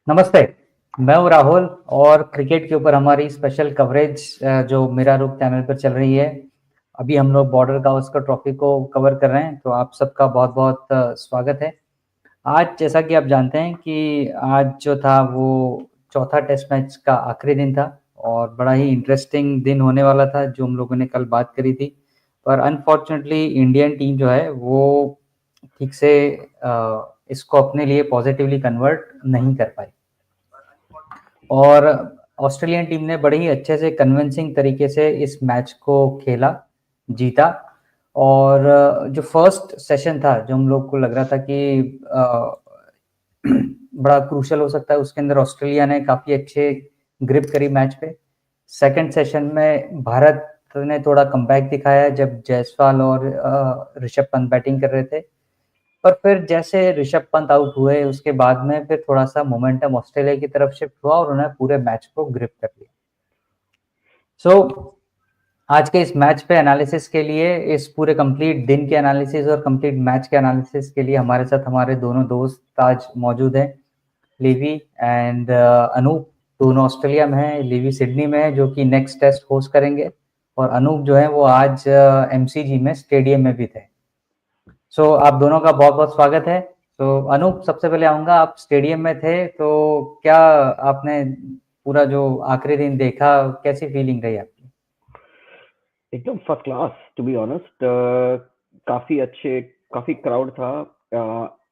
नमस्ते, मैं हूँ राहुल और क्रिकेट के ऊपर हमारी स्पेशल कवरेज जो मेरा रुख चैनल पर चल रही है। अभी हम लोग बॉर्डर गावस्कर ट्रॉफी को कवर कर रहे हैं, तो आप सबका बहुत बहुत स्वागत है। आज जैसा कि आप जानते हैं कि आज जो था वो चौथा टेस्ट मैच का आखिरी दिन था और बड़ा ही इंटरेस्टिंग दिन होने वाला था जो हम लोगों ने कल बात करी थी, पर अनफॉर्चुनेटली इंडियन टीम जो है वो ठीक से इसको अपने लिए पॉजिटिवली कन्वर्ट नहीं कर पाई और ऑस्ट्रेलियन टीम ने बड़े ही अच्छे से कन्विंसिंग तरीके से इस मैच को खेला, जीता। और जो फर्स्ट सेशन था जो हम लोग को लग रहा था कि बड़ा क्रूशल हो सकता है, उसके अंदर ऑस्ट्रेलिया ने काफी अच्छे ग्रिप करी मैच पे। सेकंड सेशन में भारत ने थोड़ा कमबैक दिखाया जब जायसवाल और ऋषभ पंत बैटिंग कर रहे थे, पर फिर जैसे ऋषभ पंत आउट हुए उसके बाद में फिर थोड़ा सा मोमेंटम ऑस्ट्रेलिया की तरफ शिफ्ट हुआ और उन्होंने पूरे मैच को ग्रिप कर लिया। आज के इस मैच पे एनालिसिस के लिए, इस पूरे कंप्लीट दिन के एनालिसिस और कंप्लीट मैच के एनालिसिस के लिए हमारे साथ हमारे दोनों दोस्त आज मौजूद हैं, लेवी एंड अनूप। दोनों ऑस्ट्रेलिया में हैं, लेवी सिडनी में है जो कि नेक्स्ट टेस्ट होस्ट करेंगे, और अनूप जो है वो आज MCG में स्टेडियम में भी थे। आप दोनों का बहुत बहुत स्वागत है। अनूप, सबसे पहले आऊंगा, आप स्टेडियम में थे तो क्या आपने पूरा जो आखिरी दिन देखा, कैसी फीलिंग रही आपकी? एकदम first class to be honest. काफी क्राउड था।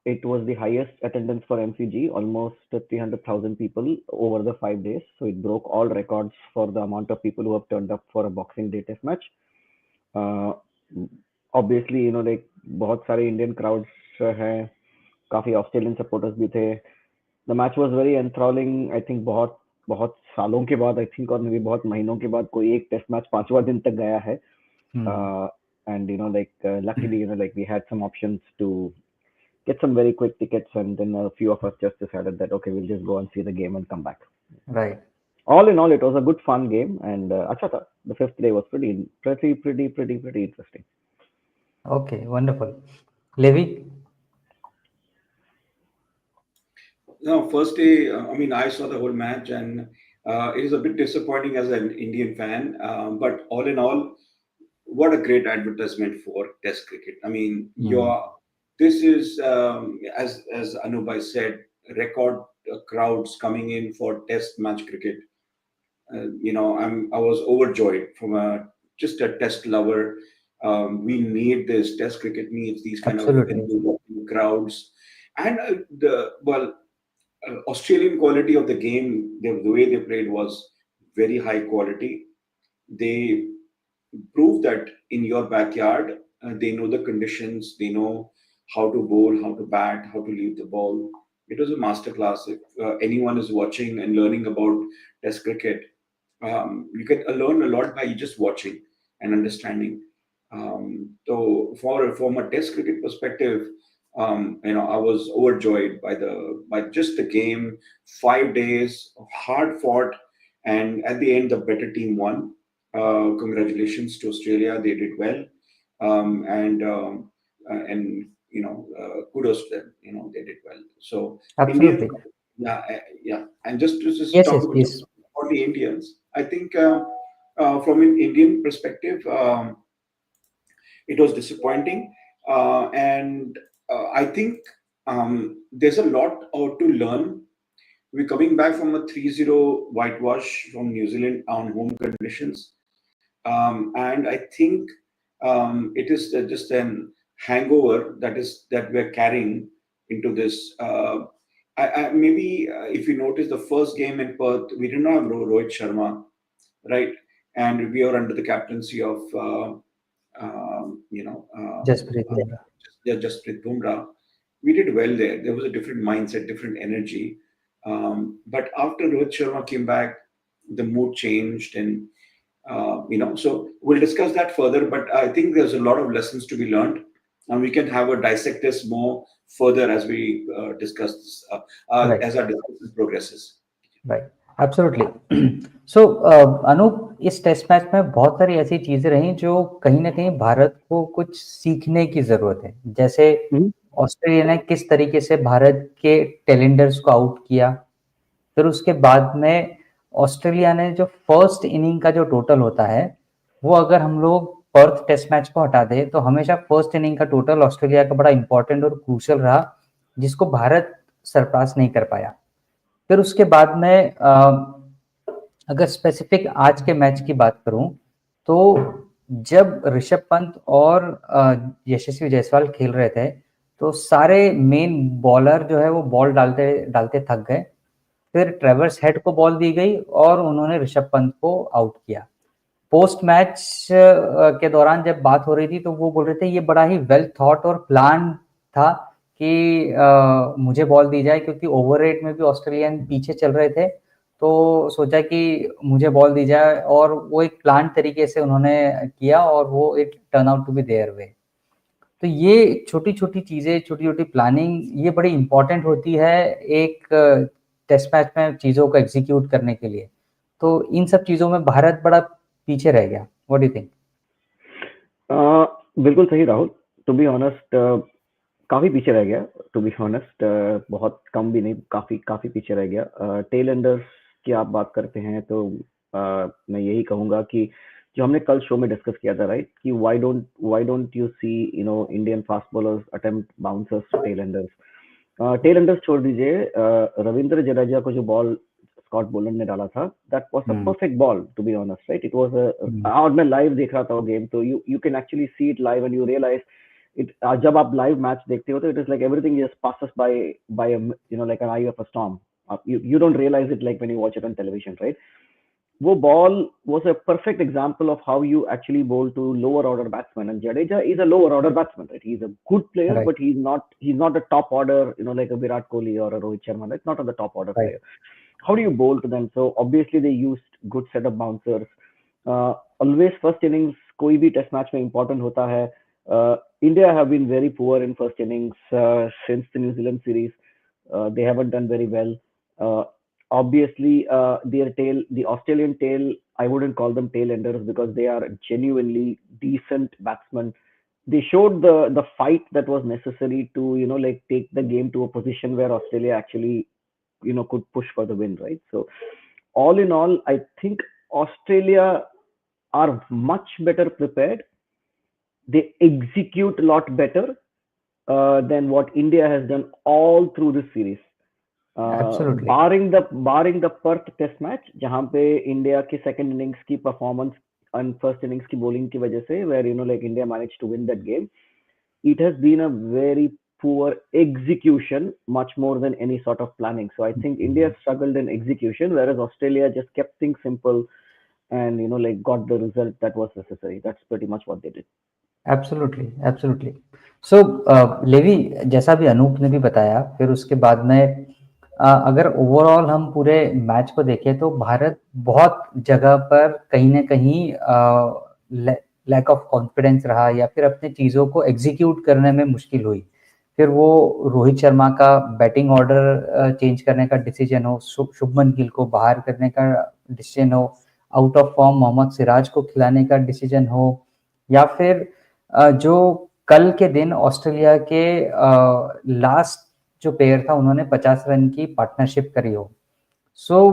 It was the highest attendance for MCG, almost 300,000 people over the 5 days. So it broke all records for the amount of people who have turned up for a Boxing Day test match. Obviously, like बहुत सारे Indian crowds हैं, काफी Australian supporters भी थे. The match was very enthralling. I think बहुत सालों के बाद, I think, और भी बहुत महीनों के बाद कोई एक टेस्ट मैच 5वां दिन तक गया है. And luckily, like we had some options to get some very quick tickets, and then a few of us just decided that okay, we'll just go and see the game and come back. Right. All in all, it was a good fun game, and acha tha. The fifth day was pretty interesting. Okay, wonderful. Levi? No, first day, I saw the whole match, and it is a bit disappointing as an Indian fan. But all in all, what a great advertisement for Test cricket. This is, as Anoop said, record crowds coming in for Test match cricket. I was overjoyed from just a Test lover. We need this. Test cricket needs these kind Absolutely. of crowds, and Australian quality of the game, the way they played was very high quality. They proved that in your backyard, they know the conditions, they know how to bowl, how to bat, how to leave the ball. It was a masterclass. If anyone is watching and learning about Test cricket, you can learn a lot by just watching and understanding. So from a Test cricket perspective, I was overjoyed by just the game. 5 days, hard fought, and at the end, the better team won. Congratulations to Australia; they did well, and kudos to them. They did well. So Absolutely. yeah. And just to Yes, talk yes, about the Indians, I think from an Indian perspective, it was disappointing, and I think there's a lot to learn. We're coming back from a 3-0 whitewash from New Zealand on home conditions, and I think it is just an hangover that we're carrying into this. Maybe if you notice the first game in Perth, we did not have Rohit Sharma, right? And we are under the captaincy of Jasprit Bumrah. We did well there. There was a different mindset, different energy. But after Rohit Sharma came back, the mood changed, and so we'll discuss that further. But I think there's a lot of lessons to be learned, and we can have a dissect this more further as we discuss this, Right. as our discussion progresses. Right. Absolutely. Anoop, इस test match में बहुत सारी ऐसी चीजें रही जो कहीं ना कहीं भारत को कुछ सीखने की जरूरत है। जैसे ऑस्ट्रेलिया ने किस तरीके से भारत के टेलेंडर्स को आउट किया, फिर उसके बाद में ऑस्ट्रेलिया ने जो फर्स्ट इनिंग का जो टोटल होता है वो अगर हम लोग पर्थ टेस्ट मैच को हटा दे तो हमेशा फर्स्ट इनिंग का टोटल ऑस्ट्रेलिया का बड़ा इंपॉर्टेंट और क्रूशियल रहा, जिसको भारत सरपास नहीं कर पाया। फिर उसके बाद में अगर स्पेसिफिक आज के मैच की बात करूं तो जब ऋषभ पंत और यशस्वी जायसवाल खेल रहे थे तो सारे मेन बॉलर जो है वो बॉल डालते डालते थक गए। फिर ट्रेवर्स हेड को बॉल दी गई और उन्होंने ऋषभ पंत को आउट किया। पोस्ट मैच के दौरान जब बात हो रही थी तो वो बोल रहे थे ये बड़ा ही वेल थॉट और प्लान था कि मुझे बॉल दी जाए, क्योंकि ओवर रेट में भी ऑस्ट्रेलियन पीछे चल रहे थे, तो सोचा कि मुझे बॉल दी जाए और वो एक प्लान तरीके से उन्होंने किया और वो it turn out to be their way. तो ये छोटी छोटी चीजें, छोटी छोटी प्लानिंग ये बड़ी इंपॉर्टेंट होती है एक टेस्ट मैच में चीजों को एग्जीक्यूट करने के लिए। तो इन सब चीजों में भारत बड़ा पीछे रह गया। What do you think? बिल्कुल सही राहुल, टू बी ऑनेस्ट काफी पीछे रह गया, टू बी ऑनेस्ट बहुत कम भी नहीं, काफी काफी पीछे रह गया। टेल एंडर्स की आप बात करते हैं तो मैं यही कहूंगा कि जो हमने कल शो में डिस्कस किया था राइट, कि why don't you see Indian fast bowlers attempt bouncers to tail enders छोड़ दीजिए, रविंद्र जडेजा को जो बॉल स्कॉट बोलन ने डाला था, that was a perfect ball to be honest right. It was और मैं लाइव देख रहा था वो गेम, तो you can actually see it live and you realise it जब आप लाइव मैच देखते हो तो it is like everything just passes by a like an eye of a storm. You don't realize it like when you watch it on television, right? वो ball was a perfect example of how you actually bowl to lower order batsmen, and Jadeja is a lower order batsman, right? He's a good player, Right. but he's not a top order, like a Virat Kohli or a Rohit Sharma. It's not on the top order Right. player. How do you bowl to them? So obviously they used good set of bouncers. Always first innings कोई भी test match में important होता है। India have been very poor in first innings since the New Zealand series. They haven't done very well. Obviously, the Australian tail, I wouldn't call them tail enders because they are genuinely decent batsmen. They showed the fight that was necessary to like take the game to a position where Australia actually could push for the win, right? So all in all, I think Australia are much better prepared. They execute a lot better than what India has done all through this series. Absolutely. barring the Perth test match जहां पे India के second innings की performance और first innings की bowling की वजह से where like India managed to win that game, it has been a very poor execution much more than any sort of planning. So I think India struggled in execution, whereas Australia just kept things simple and like got the result that was necessary. That's pretty much what they did. Absolutely, absolutely. So Levi, जैसा भी अनूप ने भी बताया, फिर उसके बाद में अगर ओवरऑल हम पूरे मैच को देखें तो भारत बहुत जगह पर कहीं ना कहीं लैक ऑफ कॉन्फिडेंस रहा या फिर अपने चीज़ों को एग्जीक्यूट करने में मुश्किल हुई। फिर वो रोहित शर्मा का बैटिंग ऑर्डर चेंज करने का डिसीजन हो, शुभमन गिल को बाहर करने का डिसीजन हो, out of form Mohammed Siraj को खिलाने का डिसीजन हो, या फिर जो कल के दिन ऑस्ट्रेलिया के लास्ट जो पेयर था उन्होंने 50 रन की पार्टनरशिप करी हो। सो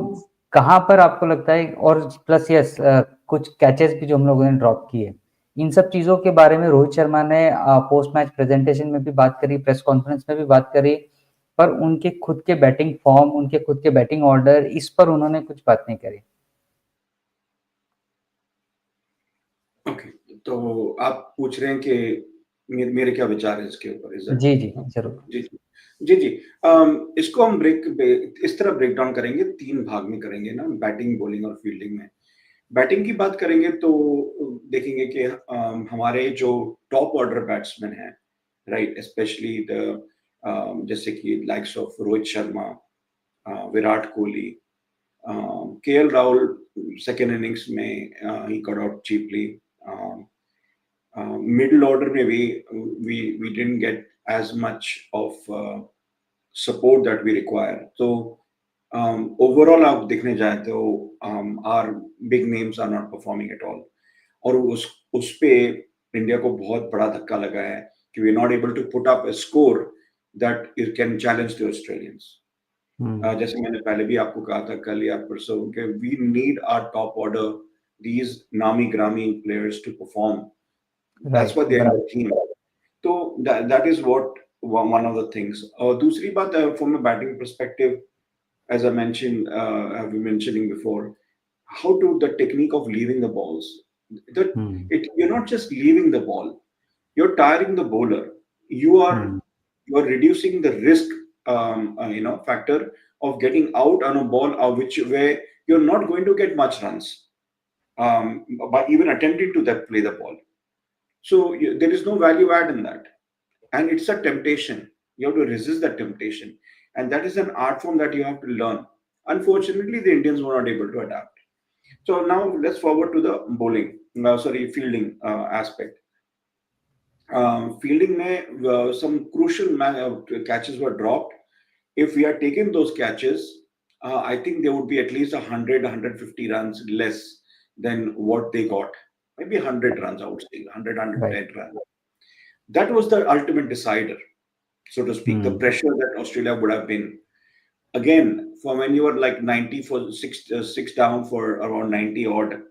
कहाँ पर आपको लगता है, और प्लस यस कुछ कैचेस भी जो हम लोगों ने ड्रॉप किए, इन सब चीजों के बारे में रोहित शर्मा ने पोस्ट मैच प्रेजेंटेशन में भी बात करी, प्रेस कॉन्फ्रेंस में भी बात करी, पर उनके खुद के बैटिंग फॉर्म, उनके खुद के बैटिंग ऑर्डर, इस पर उन्होंने कुछ बात नहीं करी। ओके, तो आप पूछ रहे हैं कि मेरे क्या विचार है इसके ऊपर? जी जी जरूर। जी जी जी। इसको हम इस तरह ब्रेक डाउन करेंगे, 3 भाग में करेंगे ना, बैटिंग, बॉलिंग और फील्डिंग में। बैटिंग की बात करेंगे तो देखेंगे कि हमारे जो टॉप ऑर्डर बैट्समैन हैं, राइट, स्पेशली जैसे कि likes of Rohit Sharma, Virat Kohli, KL Rahul second innings में ही got out cheaply. Middle order में भी we didn't get as much of support that we require. So overall आप देखने जाए तो our big names are not performing at all. और उस पे इंडिया को बहुत बड़ा धक्का लगा है कि we are not able to put up a score that it can challenge the Australians. जैसे मैंने पहले भी आपको कहा था कल या परसों कि we need our top order these नामी ग्रामी players to perform. That's right, why they're in बराबर। the team. तो that is what one of the things. और दूसरी बात from a batting perspective, as I mentioned, I've been mentioning before, how to the technique of leaving the balls. That you're not just leaving the ball, you're tiring the bowler. You are reducing the risk, factor of getting out on a ball which where you're not going to get much runs by even attempting to play the ball. So there is no value add in that, and it's a temptation. You have to resist that temptation, and that is an art form that you have to learn. Unfortunately, the Indians were not able to adapt. So now let's forward to the bowling, fielding aspect. Fielding mein some crucial catches were dropped. If we had taken those catches, I think there would be at least 100, 150 runs less than what they got. Maybe 100 runs, I would say, 100, 110 runs. That was the ultimate decider, so to speak, the pressure that Australia would have been. Again, for when you were like 90 for six down for around 90 odd,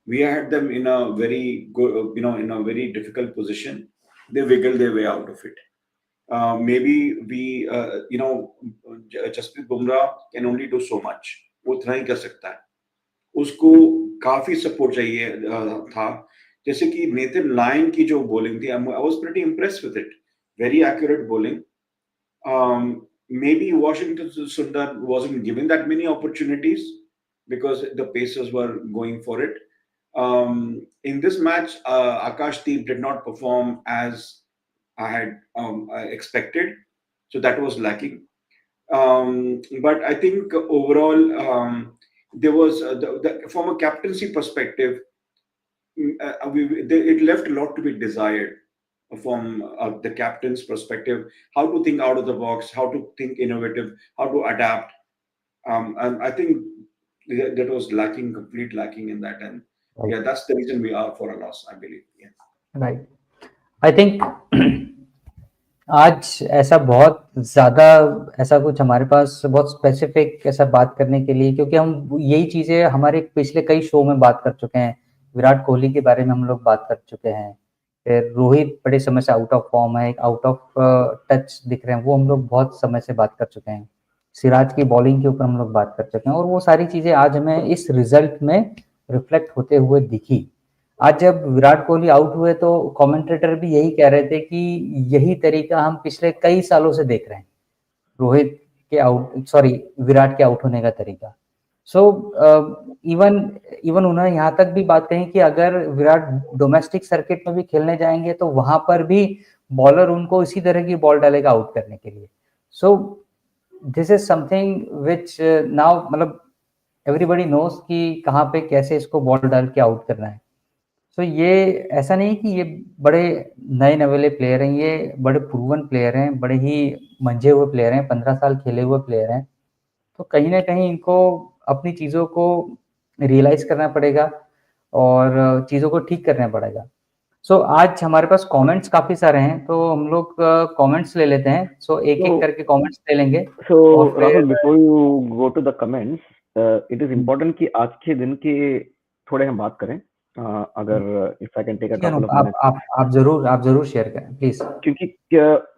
we had them in a very good, in a very difficult position. They wiggled their way out of it. Maybe we, Jasprit Bumrah can only do so much. वो उतना ही कर सकता है. उसको काफी support चाहिए था. जैसे कि नेथन लायन की जो बॉलिंग थी, I was pretty impressed with it. Very accurate bowling. Maybe Washington Sundar wasn't given that many opportunities because the Pacers were going for it. In this match, Akashdeep did not perform as I had expected, so that was lacking. But I think overall, there was from a captaincy perspective, it left a lot to be desired from the captain's perspective. How to think out of the box, how to think innovative, how to adapt. And I think that was complete lacking in that. And yeah, that's the reason we are for a loss, I believe. Yeah. Right. I think आज ऐसा बहुत ज़्यादा ऐसा कुछ हमारे पास बहुत specific ऐसा बात करने के लिए, क्योंकि हम यही चीज़ें हमारे पिछले कई शो में बात कर चुके हैं। विराट कोहली के बारे में हम लोग बात कर चुके हैं, फिर रोहित बड़े समय से आउट ऑफ फॉर्म है, आउट ऑफ टच दिख रहे हैं, वो हम लोग बहुत समय से बात कर चुके हैं। सिराज की बॉलिंग के ऊपर हम लोग बात कर चुके हैं, और वो सारी चीज़ें आज हमें इस रिजल्ट में रिफ्लेक्ट होते हुए दिखी। आज जब विराट कोहली आउट हुए तो कमेंटेटर भी यही कह रहे थे कि यही तरीका हम पिछले कई सालों से देख रहे हैं, रोहित के विराट के आउट होने का तरीका। सो इवन उन्होंने यहाँ तक भी बात कही कि अगर विराट डोमेस्टिक सर्किट में भी खेलने जाएंगे तो वहां पर भी बॉलर उनको इसी तरह की बॉल डालेगा आउट करने के लिए। So this is something which now मतलब एवरीबडी नोज कि कहाँ पे कैसे इसको बॉल डाल के आउट करना है। तो ये ऐसा नहीं कि ये बड़े नए नवेले प्लेयर हैं, ये बड़े प्रूवन प्लेयर हैं, बड़े ही मंझे हुए प्लेयर हैं, 15 साल खेले हुए प्लेयर हैं। तो कहीं ना कहीं इनको अपनी चीज़ों को रियलाइज करना पड़ेगा और चीज़ों को ठीक करना पड़ेगा। सो आज हमारे पास कमेंट्स काफ़ी सारे हैं, तो हम लोग कमेंट्स ले लेते हैं। सो एक एक करके कमेंट्स ले लेंगे। So Rahul, before you go to the comments, it is important कि आज के दिन के थोड़े हम बात करें। अगर if I can take a couple of minutes, आप जरूर शेयर करें प्लीज, क्योंकि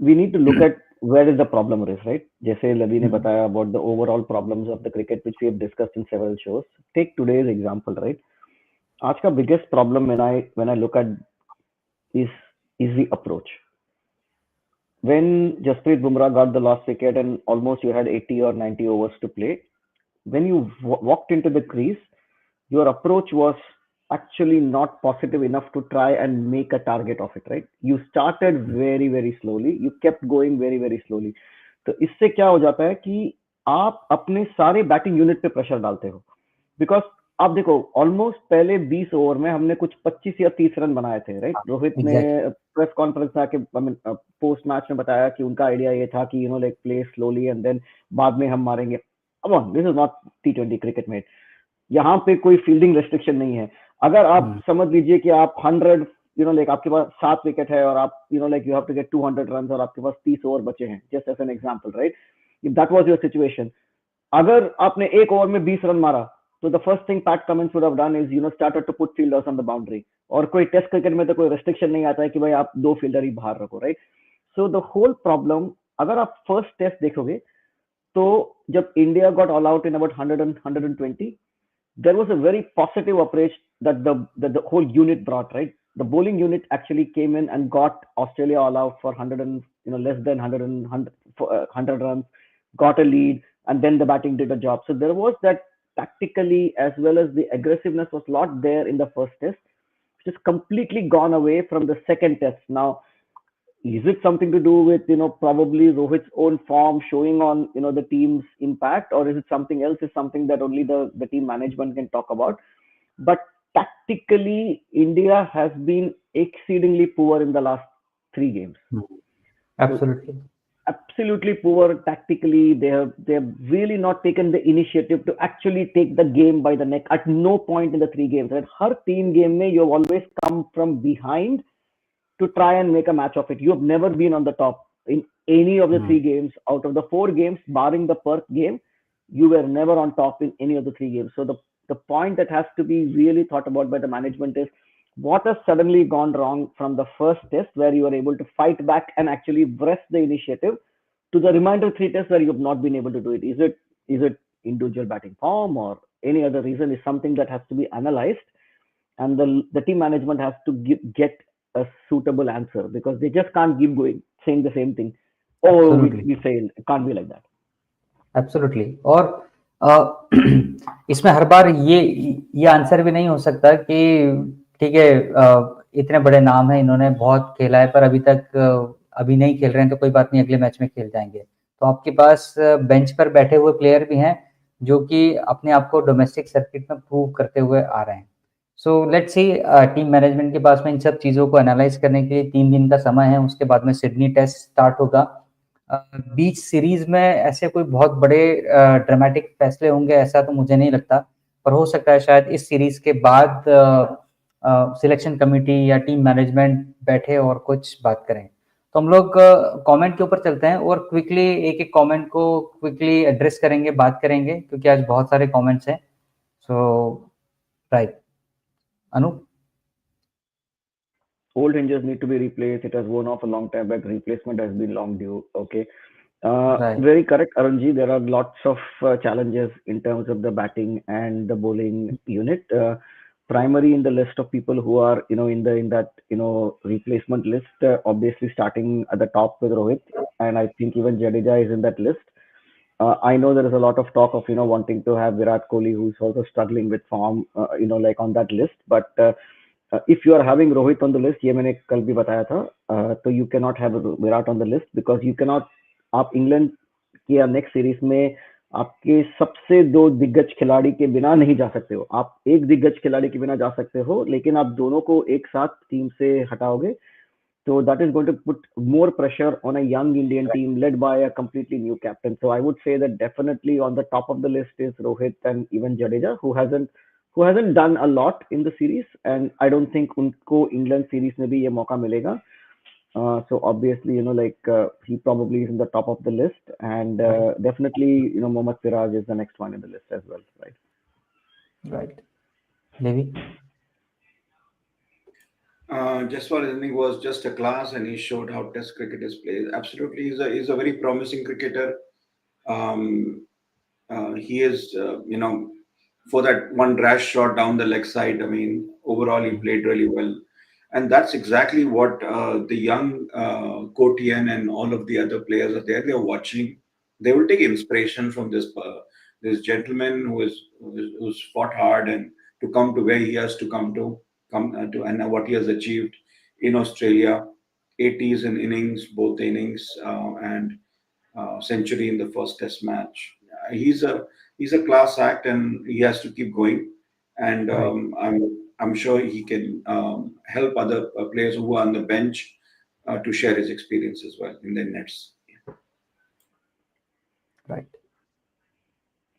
we need to look at where is the problem is, right? जैसे लवी ने बताया about the overall problems of the cricket which we have discussed in several shows. Take today's example, right? आज का biggest problem when I look at is the approach. When Jasprit Bumrah got the last wicket and almost you had 80 or 90 overs to play, when you walked into the crease, your approach was actually not positive enough to try and make a target of it, right? You started very, very slowly. You kept going very, very slowly. तो इससे क्या हो जाता है कि आप अपने सारे बैटिंग यूनिट पे प्रेशर डालते हो, बिकॉज आप देखो ऑलमोस्ट पहले 20 ओवर में हमने कुछ 25 या 30 रन बनाए थे, राइट? रोहित ने प्रेस कॉन्फ्रेंस में आके पोस्ट मैच में बताया कि उनका आइडिया ये था कि like play slowly and then बाद में हम मारेंगे। अब this is not T20 cricket mate. यहाँ पे कोई फील्डिंग रेस्ट्रिक्शन नहीं है। अगर आप समझ लीजिए कि आप 100 लाइक आपके पास 7 विकेट है और आप like you have to get 200 run और आपके पास 30 ओवर बचे हैं, just as an example, right? if that was your situation, अगर आपने एक ओवर में 20 रन मारा, तो the first thing Pat Cummins would have done is started to put fielders on the boundary. और कोई टेस्ट क्रिकेट में तो कोई रेस्ट्रिक्शन नहीं आता है कि भाई आप 2 फील्डर ही बाहर रखो, right? So the whole problem, अगर आप फर्स्ट टेस्ट देखोगे, तो जब India got all out in about 100 and 120, there was a very positive approach that the whole unit brought, right? The bowling unit actually came in and got Australia all out for 100 and less than 100 runs, got a lead, and then the batting did a job. So there was that tactically as well as the aggressiveness was a lot there in the first test, which is completely gone away from the second test. Now, is it something to do with probably Rohit's own form showing on the team's impact, or is it something else? Is something that only the team management can talk about? But tactically, India has been exceedingly poor in the last 3 games. Absolutely. So, absolutely poor tactically. They have really not taken the initiative to actually take the game by the neck at no point in the 3 games. Right? Har 3 game mein you have always come from behind to try and make a match of it. You have never been on the top in any of the 3 games. Out of the 4 games, barring the Perth game, you were never on top in any of the 3 games. So the point that has to be really thought about by the management is what has suddenly gone wrong from the first test where you were able to fight back and actually wrest the initiative to the remainder 3 tests where you have not been able to do it. Is it individual batting form or any other reason? Is something that has to be analyzed, and the team management has to get a suitable answer, because they just can't keep going saying the same thing. Oh, we failed. It can't be like that. Absolutely. और इसमें हर बार ये answer भी नहीं हो सकता कि ठीक है इतने बड़े नाम है, इन्होंने बहुत खेला है पर अभी नहीं खेल रहे हैं तो कोई बात नहीं, अगले मैच में खेल जाएंगे. तो आपके पास बेंच पर बैठे हुए प्लेयर भी हैं जो कि अपने आप को डोमेस्टिक सर्किट में प्रूव करते हुए आ रहे हैं. So let's see, team management के पास में इन सब चीज़ों को एनालाइज करने के लिए 3 दिन का समय है. उसके बाद में सिडनी टेस्ट स्टार्ट होगा. बीच सीरीज में ऐसे कोई बहुत बड़े ड्रामेटिक फैसले होंगे ऐसा तो मुझे नहीं लगता, पर हो सकता है शायद इस सीरीज के बाद सिलेक्शन कमेटी या टीम मैनेजमेंट बैठे और कुछ बात करें. तो हम लोग कमेंट के ऊपर चलते हैं और क्विकली एक एक कमेंट को क्विकली एड्रेस करेंगे, बात करेंगे, क्योंकि आज बहुत सारे कमेंट्स हैं. सो right, Anoop? Old hinges need to be replaced. It has worn off a long time back. Replacement has been long due. Okay. Right. Very correct, Arunji. There are lots of challenges in terms of the batting and the bowling unit. Primary in the list of people who are, in that replacement list, obviously starting at the top with Rohit, and I think even Jadeja is in that list. I know there is a lot of talk of wanting to have Virat Kohli, who's also struggling with form, like on that list. But if you are having Rohit on the list, ये मैंने कल भी बताया था, तो you cannot have Virat on the list, because you cannot, आप England की next series में आपके सबसे 2 दिग्गज खिलाड़ी के बिना नहीं जा सकते हो. आप एक दिग्गज खिलाड़ी के बिना जा सकते हो, लेकिन आप दोनों को एक साथ टीम से हटाओगे, so that is going to put more pressure on a young Indian team led by a completely new captain. So I would say that definitely on the top of the list is Rohit and even Jadeja, who hasn't done a lot in the series, and I don't think unko England series mein bhi ye mauka milega. So obviously, he probably is in the top of the list, and definitely, Mohammad Siraj is the next one in the list as well, right? Right. Levi? Just for listening was just a class, and he showed how Test cricket is played. Absolutely, he's a very promising cricketer. He is, for that one rash shot down the leg side. I mean, overall he played really well, and that's exactly what the young Kotian and all of the other players are there. They are watching. They will take inspiration from this gentleman who's fought hard and to come to where he has to come to and what he has achieved in Australia. 80s in innings, both innings, and century in the first Test match. He's a class act, and he has to keep going. And I'm sure he can help other players who are on the bench to share his experience as well in their nets. Right.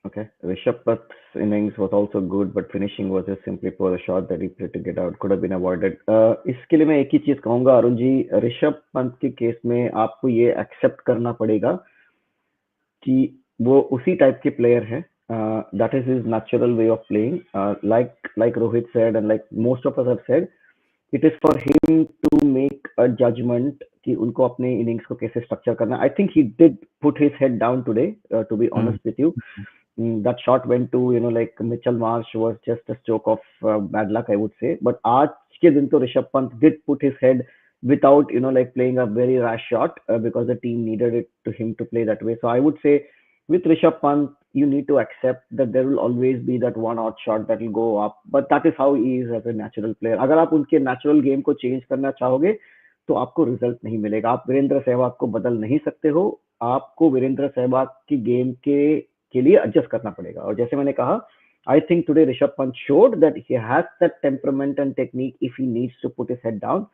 Okay. Rishabh Pant's innings was also good, but finishing was just simply poor. The shot that he played to get out could have been avoided. इसके लिए मैं एक ही चीज कहूंगा अरुण जी, ऋषभ पंत के case में आपको ये एक्सेप्ट करना पड़ेगा कि वो उसी टाइप के प्लेयर है, that is his natural way of playing, like Rohit said and like most of us have said, it is for him to make a judgment कि उनको अपने innings को कैसे structure करना. I think he did put his head down today, to be honest with you. That shot went to, like Mitchell Marsh was just a stroke of bad luck, I would say. But आज के दिन तो Rishabh Pant did put his head without, like playing a very rash shot, because the team needed it to him to play that way. So I would say with Rishabh Pant, you need to accept that there will always be that one odd shot that will go up. But that is how he is as a natural player. अगर आप उनके natural game को change करना चाहोगे तो आपको result नहीं मिलेगा. आप वीरेंद्र सहवाग को बदल नहीं सकते हो. आपको वीरेंद्र सहवाग की गेम के लिए एडजस्ट करना पड़ेगा. और जैसे मैंने कहा, I think today Rishabh Pant showed that he has that temperament and technique if he needs to put his head down.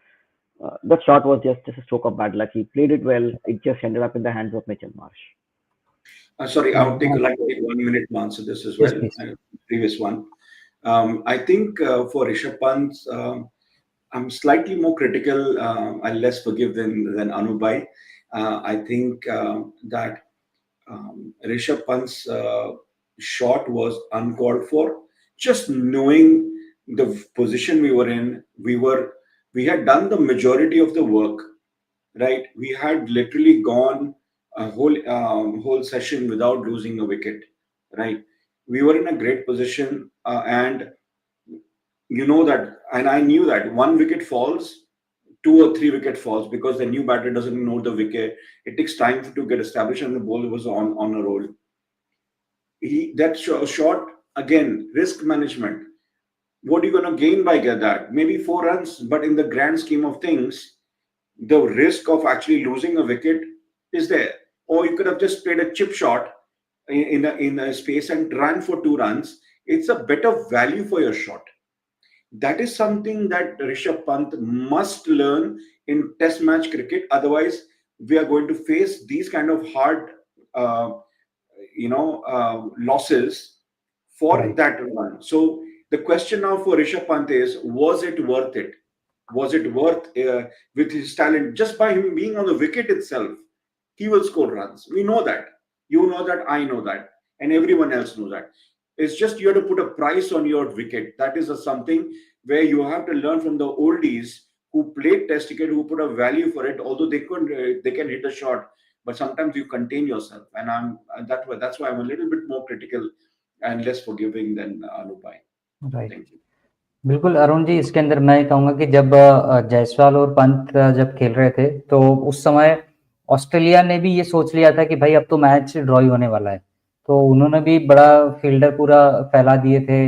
That shot was just a stroke of bad luck. He played it well. It just ended up in the hands of Mitchell Marsh. Sorry, I'll take 1 minute to answer this as well. Yes, previous one. I think for Rishabh Pant, I'm slightly more critical and less forgiving than Anoop bhai. I think that Rishabh Pant's shot was uncalled for. Just knowing the position we were in, we had done the majority of the work, right? We had literally gone a whole session without losing a wicket, right? We were in a great position, and that, and I knew that one wicket falls, 2 or 3 wicket falls, because the new batter doesn't know the wicket. It takes time to get established, and the bowler was on a roll. That shot, again, risk management. What are you going to gain by that? Maybe 4 runs, but in the grand scheme of things, the risk of actually losing a wicket is there. Or you could have just played a chip shot in a space and ran for 2 runs. It's a better value for your shot. That is something that Rishabh Pant must learn in test match cricket. Otherwise, we are going to face these kind of hard, losses for that run. So the question now for Rishabh Pant is, was it worth it? Was it worth, with his talent, just by him being on the wicket itself, he will score runs. We know that. You know that, I know that, and everyone else knows that. It's just you have to put a price on your wicket. That is something where you have to learn from the oldies who played test cricket, who put a value for it. Although they can hit a shot, but sometimes you contain yourself. And that's why I'm a little bit more critical and less forgiving than Anoop bhai. Right. Thank you. बिल्कुल अरुण जी, इसके अंदर मैं कहूँगा कि जब जायसवाल और पंत जब खेल रहे थे तो उस समय ऑस्ट्रेलिया ने भी ये सोच लिया था कि भाई अब तो मैच ड्रॉ ही होने वाला है, तो उन्होंने भी बड़ा फील्डर पूरा फैला दिए थे.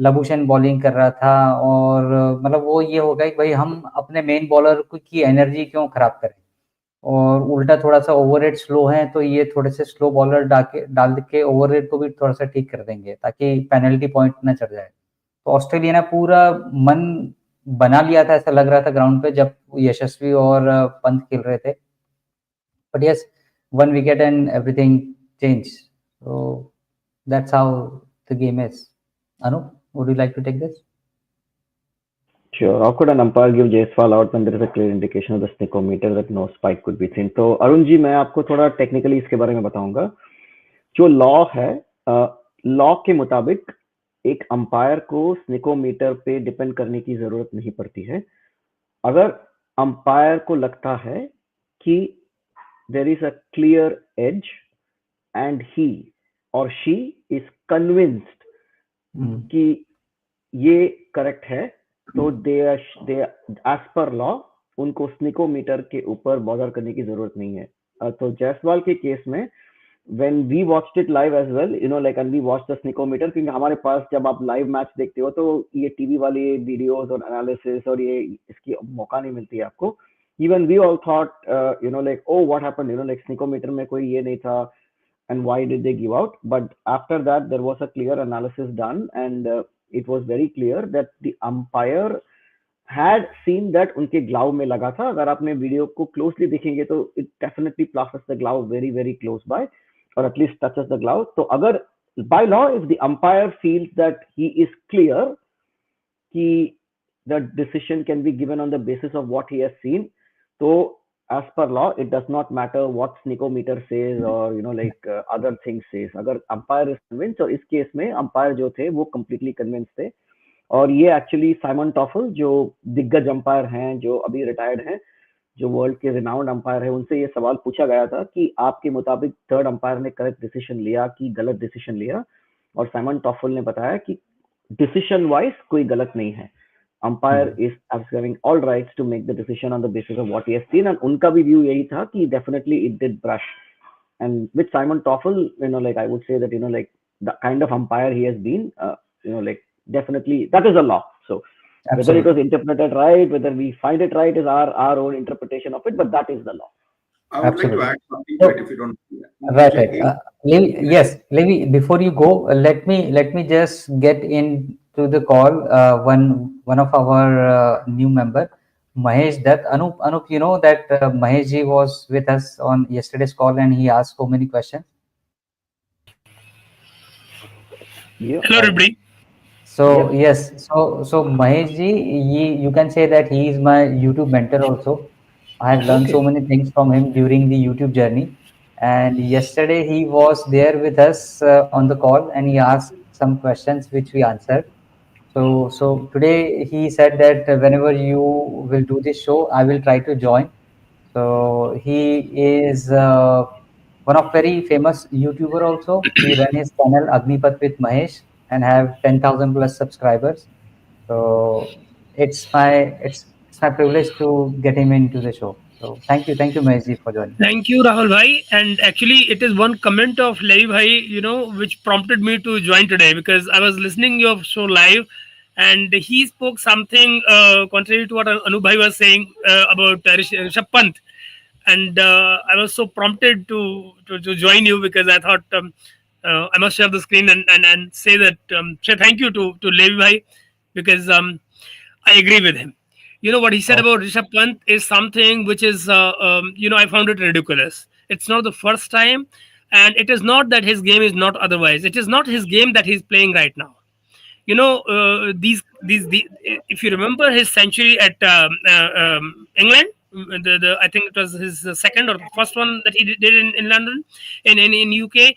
लबुशेन बॉलिंग कर रहा था और मतलब वो ये हो गया कि भाई हम अपने मेन बॉलर की एनर्जी क्यों खराब करें, और उल्टा थोड़ा सा ओवररेट स्लो है तो ये थोड़े से स्लो बॉलर डाल के ओवररेट को भी थोड़ा सा ठीक कर देंगे ताकि पेनल्टी पॉइंट ना चढ़ जाए. तो ऑस्ट्रेलिया ने पूरा मन बना लिया था, ऐसा लग रहा था ग्राउंड पे जब यशस्वी और पंत खेल रहे थे. But yes, 1 wicket and everything change. So that's how the game is. Anoop, would you like to take this? Sure. How could an umpire give Jaiswal out when there is a clear indication of the sneakometer that no spike could be seen? तो अरुण जी, मैं आपको थोड़ा technically इसके बारे में बताऊंगा. जो law है, लॉ के मुताबिक एक अंपायर को स्निकोमीटर पे डिपेंड करने की जरूरत नहीं पड़ती है. अगर अंपायर को लगता है कि there is a clear edge and he or she is convinced कि ये करेक्ट है, तो दे एज पर लॉ उनको स्निकोमीटर के ऊपर बॉदर करने की जरूरत नहीं है. तो जायसवाल के केस में when we watched it live as well, and we watched the sneakometer, क्योंकि हमारे पास जब आप लाइव मैच देखते हो तो ये टीवी वाली वीडियोस और एनालिसिस और ये इसकी मौका नहीं मिलती है आपको. Even we all thought, oh, what happened, sneakometer में कोई ये नहीं था and why did they give out? But after that there was a clear analysis done, and it was very clear that the umpire had seen that उनके glove में लगा था. अगर आपने वीडियो को क्लोजली देखेंगे तो it definitely passes the glove very very close by, or at least touches the glove. तो अगर by law, if the umpire feels that he is clear कि the decision can be given on the basis of what he has seen, तो as per law, it does not matter what sneakometer says or other things says. अगर umpire is convinced, और इस case में umpire जो थे वो completely convinced थे. और ये एक्चुअली साइमन टॉफल जो दिग्गज अंपायर हैं, जो अभी रिटायर्ड हैं, जो वर्ल्ड के रिनाउंड अंपायर है, उनसे ये सवाल पूछा गया था कि आपके मुताबिक थर्ड अंपायर ने करेक्ट डिसीजन लिया कि गलत डिसीजन लिया, और साइमन टॉफल ने बताया कि डिसीजन वाइज कोई गलत नहीं है. Umpire is having all rights to make the decision on the basis of what he has seen, and उनका भी व्यू यही था कि definitely it did brush. And with Simon Taufel, I would say that the kind of umpire he has been, definitely that is a law. So absolutely, whether it was interpreted right, whether we find it right, is our own interpretation of it, but that is the law. I would like to add something to it, if you don't. Right. Yes, Levi, before you go, let me just get into the call one of our new member, Mahesh, Dutt. Anoop, you know that Mahesh ji was with us on yesterday's call and he asked so many questions. Yeah. Hello everybody. So yes, so Mahesh ji, you can say that he is my YouTube mentor also. I have learned so many things from him during the YouTube journey. And yesterday he was there with us on the call and he asked some questions which we answered. So today he said that whenever you will do this show, I will try to join. So he is one of very famous YouTuber also. He ran his channel Agnipath with Mahesh and have 10,000 plus subscribers. So it's my privilege to get him into the show. So thank you Mahesh ji for joining. Thank you, Rahul bhai. And actually, it is one comment of Levi bhai, which prompted me to join today, because I was listening your show live, and he spoke something contrary to what Anoop bhai was saying about Rishabh Pant, and I was so prompted to join you, because I thought I must share the screen and say that say thank you to Levi bhai, because I agree with him. What he said about Rishabh Pant is something which is, I found it ridiculous. It's not the first time, and it is not that his game is not otherwise. It is not his game that he's playing right now. These if you remember his century at England, I think it was his second or first one that he did in London, in UK.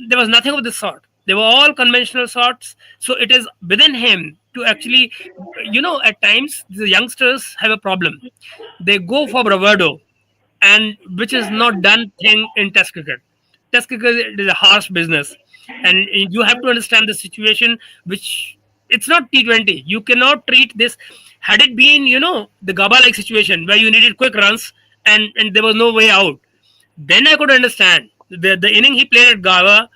There was nothing of this sort. They were all conventional sorts. So it is within him to actually, at times the youngsters have a problem. They go for bravado, and which is not done thing in Test cricket. Test cricket is a harsh business, and you have to understand the situation. Which it's not T20. You cannot treat this. Had it been, the Gaba-like situation where you needed quick runs and there was no way out, then I could understand the inning he played at Gava,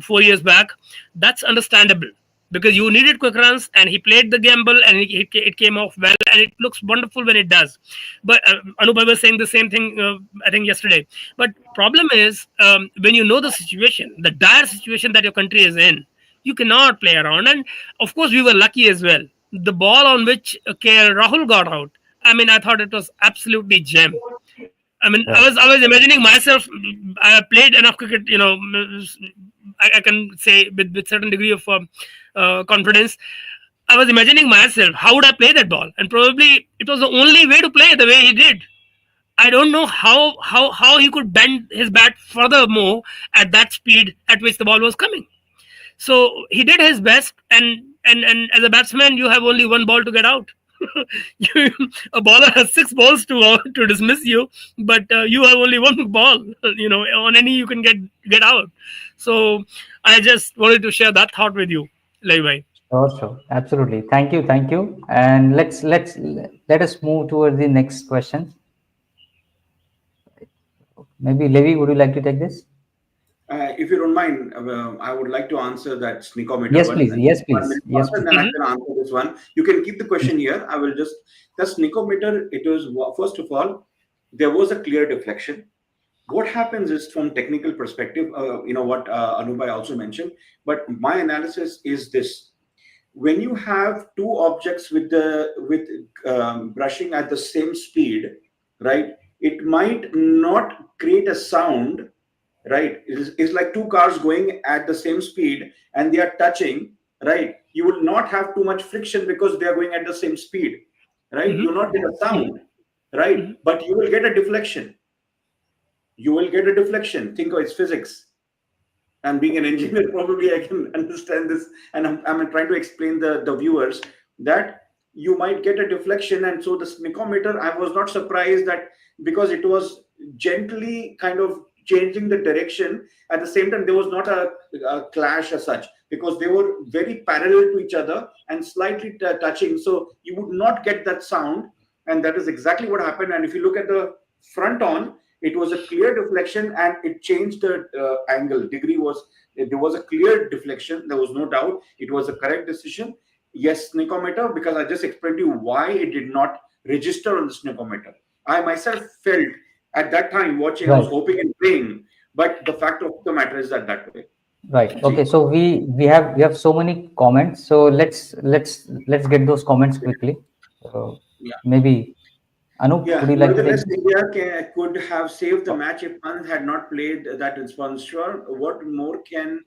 4 years back. That's understandable, because you needed quick runs and he played the gamble and it came off well, and it looks wonderful when it does. But Anoop was saying the same thing, I think yesterday. But problem is, when you know the situation, the dire situation that your country is in, you cannot play around. And of course, we were lucky as well. The ball on which Rahul got out, I thought it was absolutely gem. I was imagining myself. I played enough cricket, I can say with certain degree of confidence. I was imagining myself, how would I play that ball? And probably it was the only way to play the way he did. I don't know how he could bend his bat furthermore at that speed at which the ball was coming. So he did his best, and as a batsman, you have only one ball to get out. A bowler has 6 balls to dismiss you, but you have only one ball. On any you can get out. So I just wanted to share that thought with you, Levi. Sure, absolutely. Thank you, and let us move towards the next question. Maybe Levi, would you like to take this? If you don't mind, I would like to answer that sneakometer. Yes, please. And then I can answer this one. You can keep the question here. I will just the sneakometer. It was, first of all, there was a clear deflection. What happens is, from technical perspective, what Anoop also mentioned. But my analysis is this: when you have two objects with brushing at the same speed, right? It might not create a sound. Right, it's like two cars going at the same speed and they are touching. Right, you will not have too much friction because they are going at the same speed. Right, you will not get a sound. right? But you will get a deflection. You will get a deflection. Think of it's physics. And being an engineer, probably I can understand this. And I'm trying to explain the viewers that you might get a deflection. And so the sneakometer, I was not surprised that because it was gently kind of changing the direction. At the same time, there was not a clash as such because they were very parallel to each other and slightly touching. So you would not get that sound. And that is exactly what happened. And if you look at the front on, it was a clear deflection and it changed the angle. There was a clear deflection. There was no doubt. It was a correct decision. Yes, sneakometer, because I just explained to you why it did not register on the sneakometer. I myself felt at that time watching, I was hoping and praying, but the fact of the matter is that way. Right. Okay. So we have so many comments. So let's get those comments quickly. Maybe Anoop, would you like to take? India could have saved the match if Pant had not played that sponsor. What more can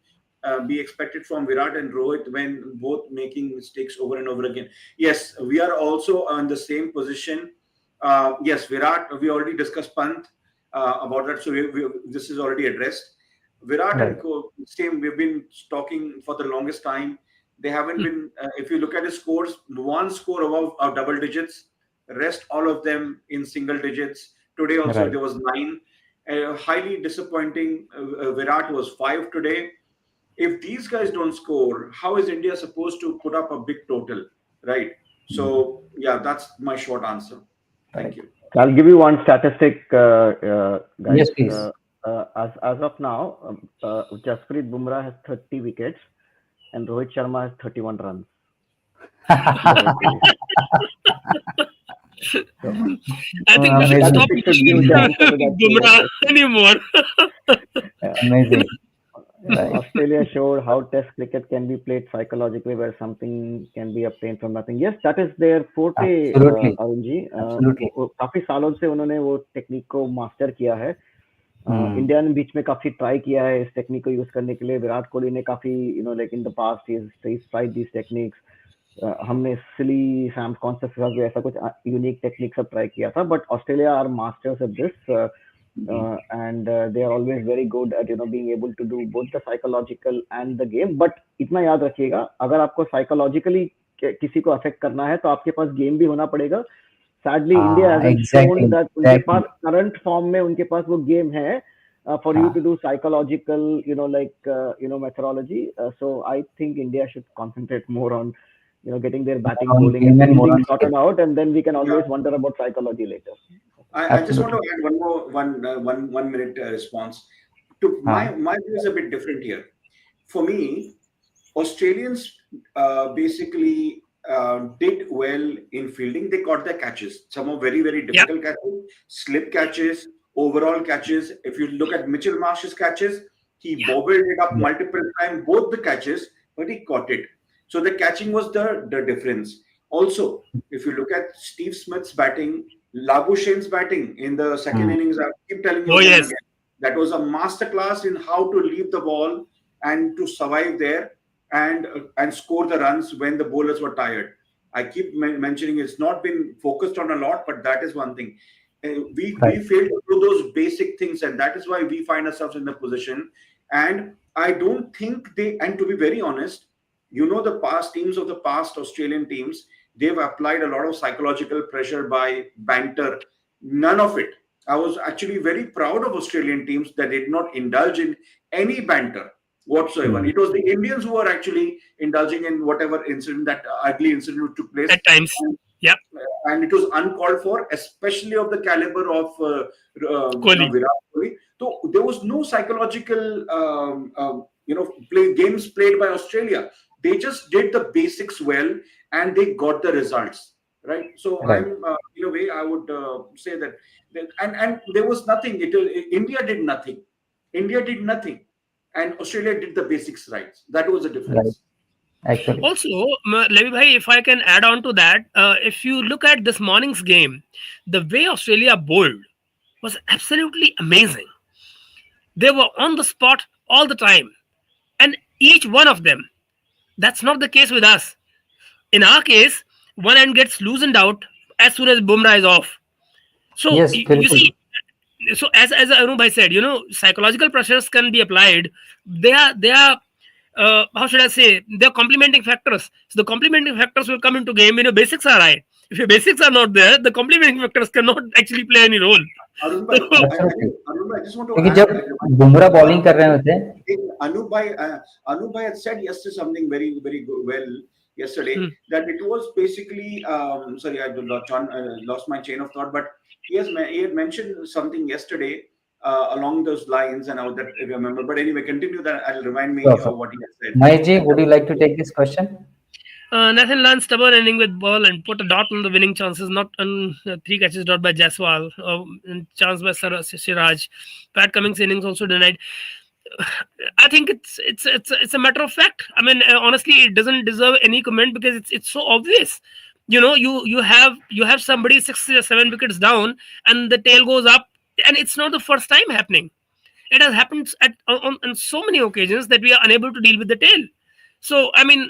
be expected from Virat and Rohit when both making mistakes over and over again? Yes, we are also on the same position. Yes, Virat, we already discussed Pant about that, so this is already addressed. Virat and same, we've been talking for the longest time. They haven't been, if you look at the scores, one score above double digits, rest all of them in single digits. Today also there was 9. Highly disappointing. Virat was 5 today. If these guys don't score, how is India supposed to put up a big total, right? So yeah, that's my short answer. Thank you. I'll give you one statistic, guys. Yes, please. As of now, Jasprit Bumrah has 30 wickets and Rohit Sharma has 31 runs. I think we should stop Bumrah anymore. Amazing. Australia showed how Test cricket can be played psychologically, where something can be obtained from nothing. Yes, that is their forte, Arun ji. काफी सालों से उन्होंने वो technique को master किया है. India ने बीच में काफी ट्राई किया है इस टेक्निक को यूज करने के लिए. विराट कोहली ने काफी लाइक इन द पास्ट ही ट्राइड दीस टेक्निक्स. हमने सिली सैम्स कॉन्सेप्ट के साथ ऐसा कुछ यूनिक टेक्निक सब ट्राई किया था. But Australia are masters of this. And they are always very good at being able to do both the psychological and the game. But इतना याद रखिएगा, अगर आपको psychologically किसी को affect करना है तो आपके पास game भी होना पड़ेगा. Sadly, India hasn't shown that उनके पास current form में उनके पास वो game है for you to do psychological methodology. So I think India should concentrate more on getting their batting, bowling, and everything sorted out, and then we can always wonder about psychology later. I just want to add one minute response. My view is a bit different here. For me, Australians basically did well in fielding. They caught their catches. Some are very, very difficult catches, slip catches, overall catches. If you look at Mitchell Marsh's catches, he bobbled it up multiple times, both the catches, but he caught it. So the catching was the difference. Also, if you look at Steve Smith's batting, Labuschagn's batting in the second innings, I keep telling you again, that was a masterclass in how to leave the ball and to survive there and score the runs when the bowlers were tired. I keep mentioning it's not been focused on a lot, but that is one thing. We failed to do those basic things, and that is why we find ourselves in the position. And I don't think and to be very honest, the past teams of the past Australian teams, they've applied a lot of psychological pressure by banter. None of it. I was actually very proud of Australian teams that did not indulge in any banter whatsoever. It was the Indians who were actually indulging in whatever incident, that ugly incident took place. At times. Yeah. And it was uncalled for, especially of the caliber of Virat Kohli. So there was no psychological, games played by Australia. They just did the basics well, and they got the results, right? So I'm, in a way, I would say that, and there was nothing. India did nothing. India did nothing, and Australia did the basics right. That was the difference. Actually. Also, Levi, if I can add on to that, if you look at this morning's game, the way Australia bowled was absolutely amazing. They were on the spot all the time, and each one of them. That's not the case with us. In our case, one end gets loosened out as soon as Bumrah is off. So Yes, you बिल्कुल. see, so as Anoop said, psychological pressures can be applied. They are how should I say? They're complementing factors. So the complementing factors will come into game when your basics are right. If your basics are not there, the complementing factors cannot actually play any role. Arun bhai, So, Absolutely. Arun bhai, I just want to क्योंकि add जब a Bumrah bowling कर रहे होते हैं, Anoop bhai had said yesterday something very, very well yesterday, hmm, that it was basically, sorry, I lost my chain of thought, but he had mentioned something yesterday along those lines, and I that I remember. But anyway, continue that. I'll remind me sure, what he had said. Mahesh ji, would you like to take this question? Nathan Lance stubborn ending with ball and put a dot on the winning chances, not on three catches dot by Jaswal, chance by Siraj. Pat Cummings innings also denied. I think it's a matter of fact. I mean, honestly, it doesn't deserve any comment because it's so obvious. You have somebody 6 or 7 wickets down, and the tail goes up, and it's not the first time happening. It has happened on so many occasions that we are unable to deal with the tail. So I mean,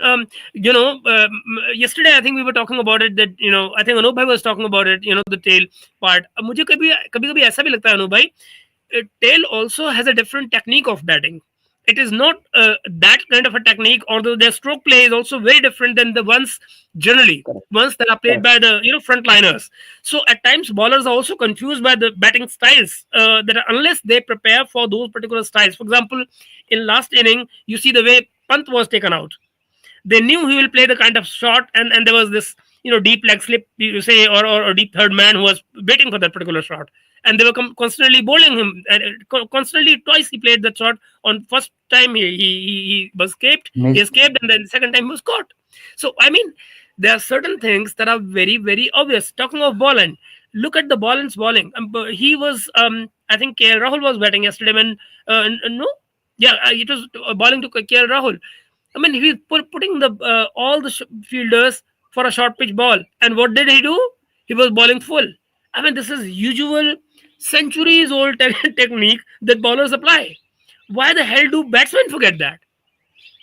yesterday I think we were talking about it, that I think Anoop bhai was talking about it, the tail part. मुझे कभी कभी कभी ऐसा भी लगता है Anoop bhai, tail also has a different technique of batting. It is not that kind of a technique, although their stroke play is also very different than the ones generally Correct. ones that are played by the frontliners. So at times bowlers are also confused by the batting styles, unless they prepare for those particular styles. For example, in last inning, you see the way Pant was taken out. They knew he will play the kind of shot, and there was this deep leg slip, you say, or deep third man who was waiting for that particular shot, and they were constantly bowling him, and constantly twice he played that shot. On first time he was escaped, he Miss, escaped, and then the second time he was caught. So I mean, there are certain things that are very, very obvious. Talking of Bolland, look at the Bolland's bowling. He was I think KL Rahul was batting yesterday when no, yeah, it was bowling to KL Rahul. I mean, he's putting the all the fielders for a short pitch ball. And what did he do? He was bowling full. I mean, this is usual centuries old technique that bowlers apply. Why the hell do batsmen forget that?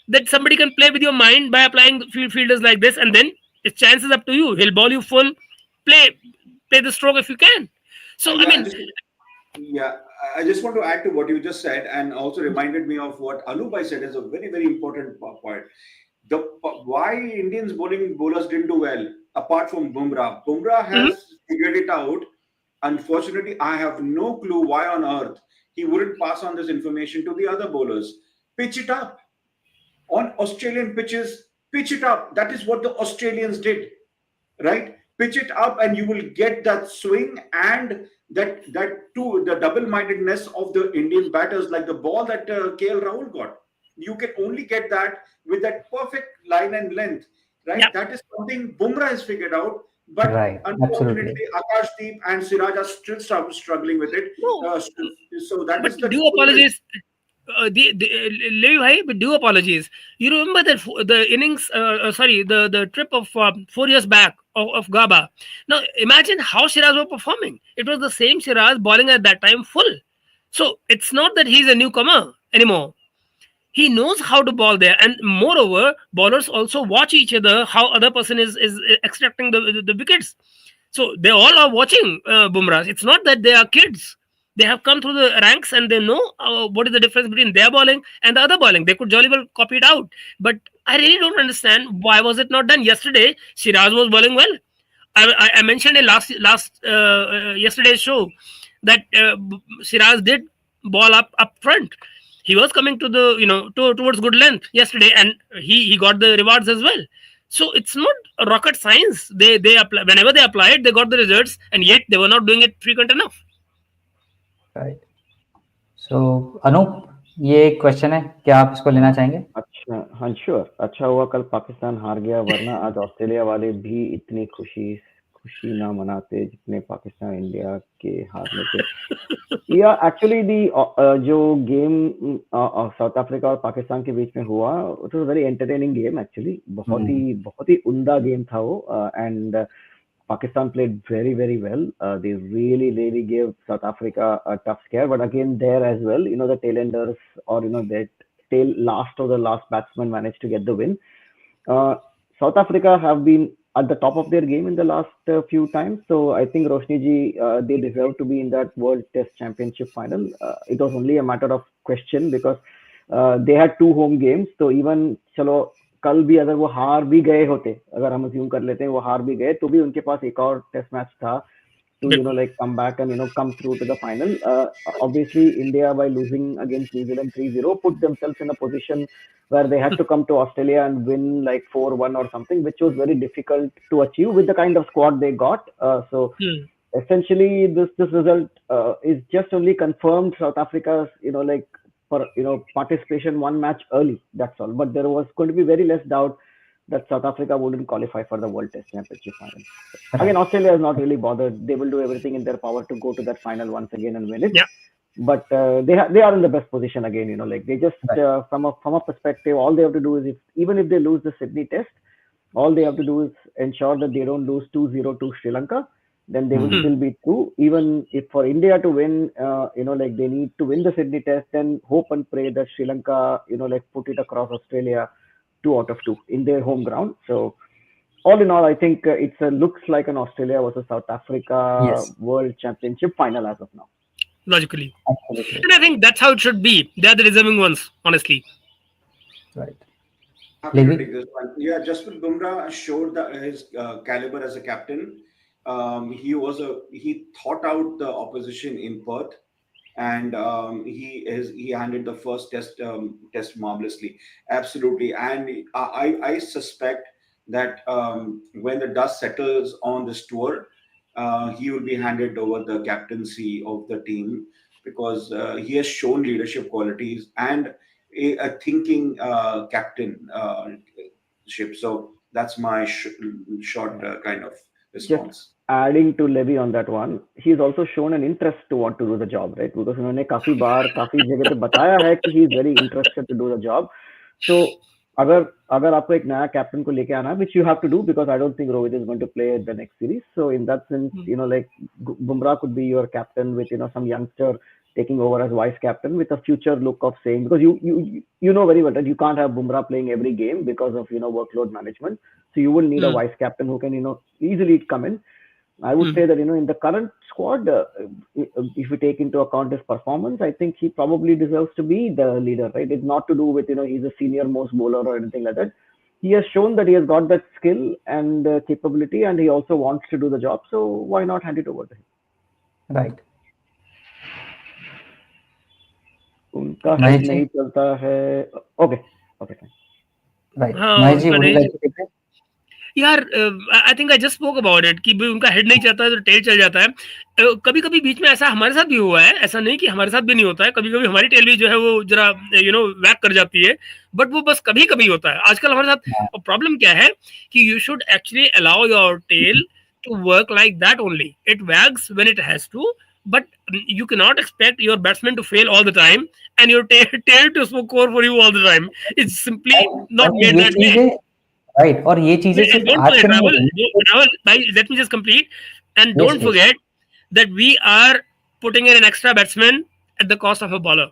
That somebody can play with your mind by applying the fielders like this, and then its chances up to you. He'll bowl you full, play play the stroke if you can. So I Yeah, mean, yeah, I just want to add to what you just said, and also reminded me of what Anubai said is a very, very important point. Why Indians bowlers didn't do well, apart from Bumrah. Bumrah mhm, has figured it out. Unfortunately, I have no clue why on earth he wouldn't pass on this information to the other bowlers. Pitch it up on Australian pitches. Pitch it up. That is what the Australians did, right? Pitch it up, and you will get that swing and the double-mindedness of the Indian batters, like the ball that KL Rahul got. You can only get that with that perfect line and length, yeah. right? That is something Bumrah has figured out, but right, absolutely. unfortunately, Akashdeep and Siraj are still struggling with it. No, So that but is the do apologies. Levi, but do apologies. You remember that the innings, sorry, the trip of 4 years back of Gaba. Now imagine how Shiraz was performing. It was the same Shiraz bowling at that time full. So it's not that he's a newcomer anymore. He knows how to bowl there, and moreover, bowlers also watch each other how other person is extracting the wickets. So they all are watching Bumrah. It's not that they are kids. They have come through the ranks and they know what is the difference between their bowling and the other bowling. They could jolly well copy it out. But I really don't understand why was it not done yesterday. Shiraz was bowling well. I mentioned in yesterday's show that Shiraz did ball up front. He was coming to the towards good length yesterday, and he got the rewards as well. So it's not rocket science. They apply whenever they applied, they got the results, and yet they were not doing it frequent enough. Right. So Anoop, ये एक question है, क्या आप इसको लेना चाहेंगे? अच्छा, हाँ श्योर. अच्छा हुआ कल पाकिस्तान हार गया, वरना आज ऑस्ट्रेलिया वाले भी इतनी खुशी ना मनाते जितने पाकिस्तान इंडिया के हारने पे. या एक्चुअली जो गेम साउथ अफ्रीका और पाकिस्तान के बीच में हुआ, it was very entertaining game actually. बहुत ही उम्दा गेम था वो. And Pakistan played very, very well. They really gave South Africa a tough scare. But again, there as well, the tailenders, or that last batsman managed to get the win. South Africa have been at the top of their game in the last few times. So I think Roshni ji, they deserve to be in that World Test Championship final. It was only a matter of question because they had 2 home games. So even चलो कल भी अगर वो हार भी गए होते, अगर हम assume कर लेते हैं वो हार भी गए, तो भी उनके पास एक और टेस्ट मैच था to like come back and come through to the final. Obviously India, by losing against New Zealand 3-0, put themselves in a position where they had to come to Australia and win like 4-1 or something, which was very difficult to achieve with the kind of squad they got. So essentially this result is just only confirmed South Africa's like for participation one match early, that's all. But there was going to be very less doubt that South Africa wouldn't qualify for the World Test Championship final. Again, Australia is not really bothered. They will do everything in their power to go to that final once again and win it. Yeah. But they are in the best position again. Like they just from a perspective, all they have to do is even if they lose the Sydney Test, all they have to do is ensure that they don't lose 2-0 to Sri Lanka. Then they will still be through. Even if for India to win, like they need to win the Sydney Test, then hope and pray that Sri Lanka, like put it across Australia 2 out of 2 in their home ground. So all in all, I think it looks like an Australia versus South Africa World Championship final as of now. Logically. Absolutely. And I think that's how it should be. They are the deserving ones, honestly. Right. Happy to take this one. Yeah, Jasprit Bumrah showed his caliber as a captain. He thought out the opposition in Perth, and he handled the first test marvelously, absolutely. And I suspect that when the dust settles on this tour, he will be handed over the captaincy of the team because he has shown leadership qualities and a thinking captainship. So that's my short kind of response. Just adding to Levi on that one, he's also shown an interest to want to do the job, right? Because उन्होंने काफी बार काफी जगह पे बताया है कि he is very interested to do the job. So अगर आपको एक नया कैप्टन को लेके आना, which you have to do because I don't think Rohit is going to play the next series. So in that sense, like Bumrah could be your captain with some youngster taking over as vice captain with a future look of saying, because you know very well that you can't have Bumrah playing every game because of workload management. So you will need a vice captain who can easily come in. I would say that in the current squad, if we take into account his performance, I think he probably deserves to be the leader, right? It's not to do with he's a senior most bowler or anything like that. He has shown that he has got that skill and capability, and he also wants to do the job. So why not hand it over to him? Right. उनका head नहीं चलता है. Okay, fine. Right. Mahesh ji, would you like to take it? यार I think I just spoke about it कि उनका head नहीं चलता है तो टेल चल जाता है. कभी कभी बीच में ऐसा हमारे साथ भी हुआ है, ऐसा नहीं कि हमारे साथ भी नहीं होता है. कभी कभी हमारी टेल भी जो है वो जरा वैक कर जाती है, बट वो बस कभी कभी होता है. आजकल हमारे साथ प्रॉब्लम क्या है कि you should actually allow your tail to work like that only. It wags when it has to, but you cannot expect your batsman to fail all the time and your tail to score for you all the time. It's simply not made that way. Right. और ये चीजें सिर्फ आज के नहीं. Let me just complete and don't forget that we are putting in an extra batsman at the cost of a bowler.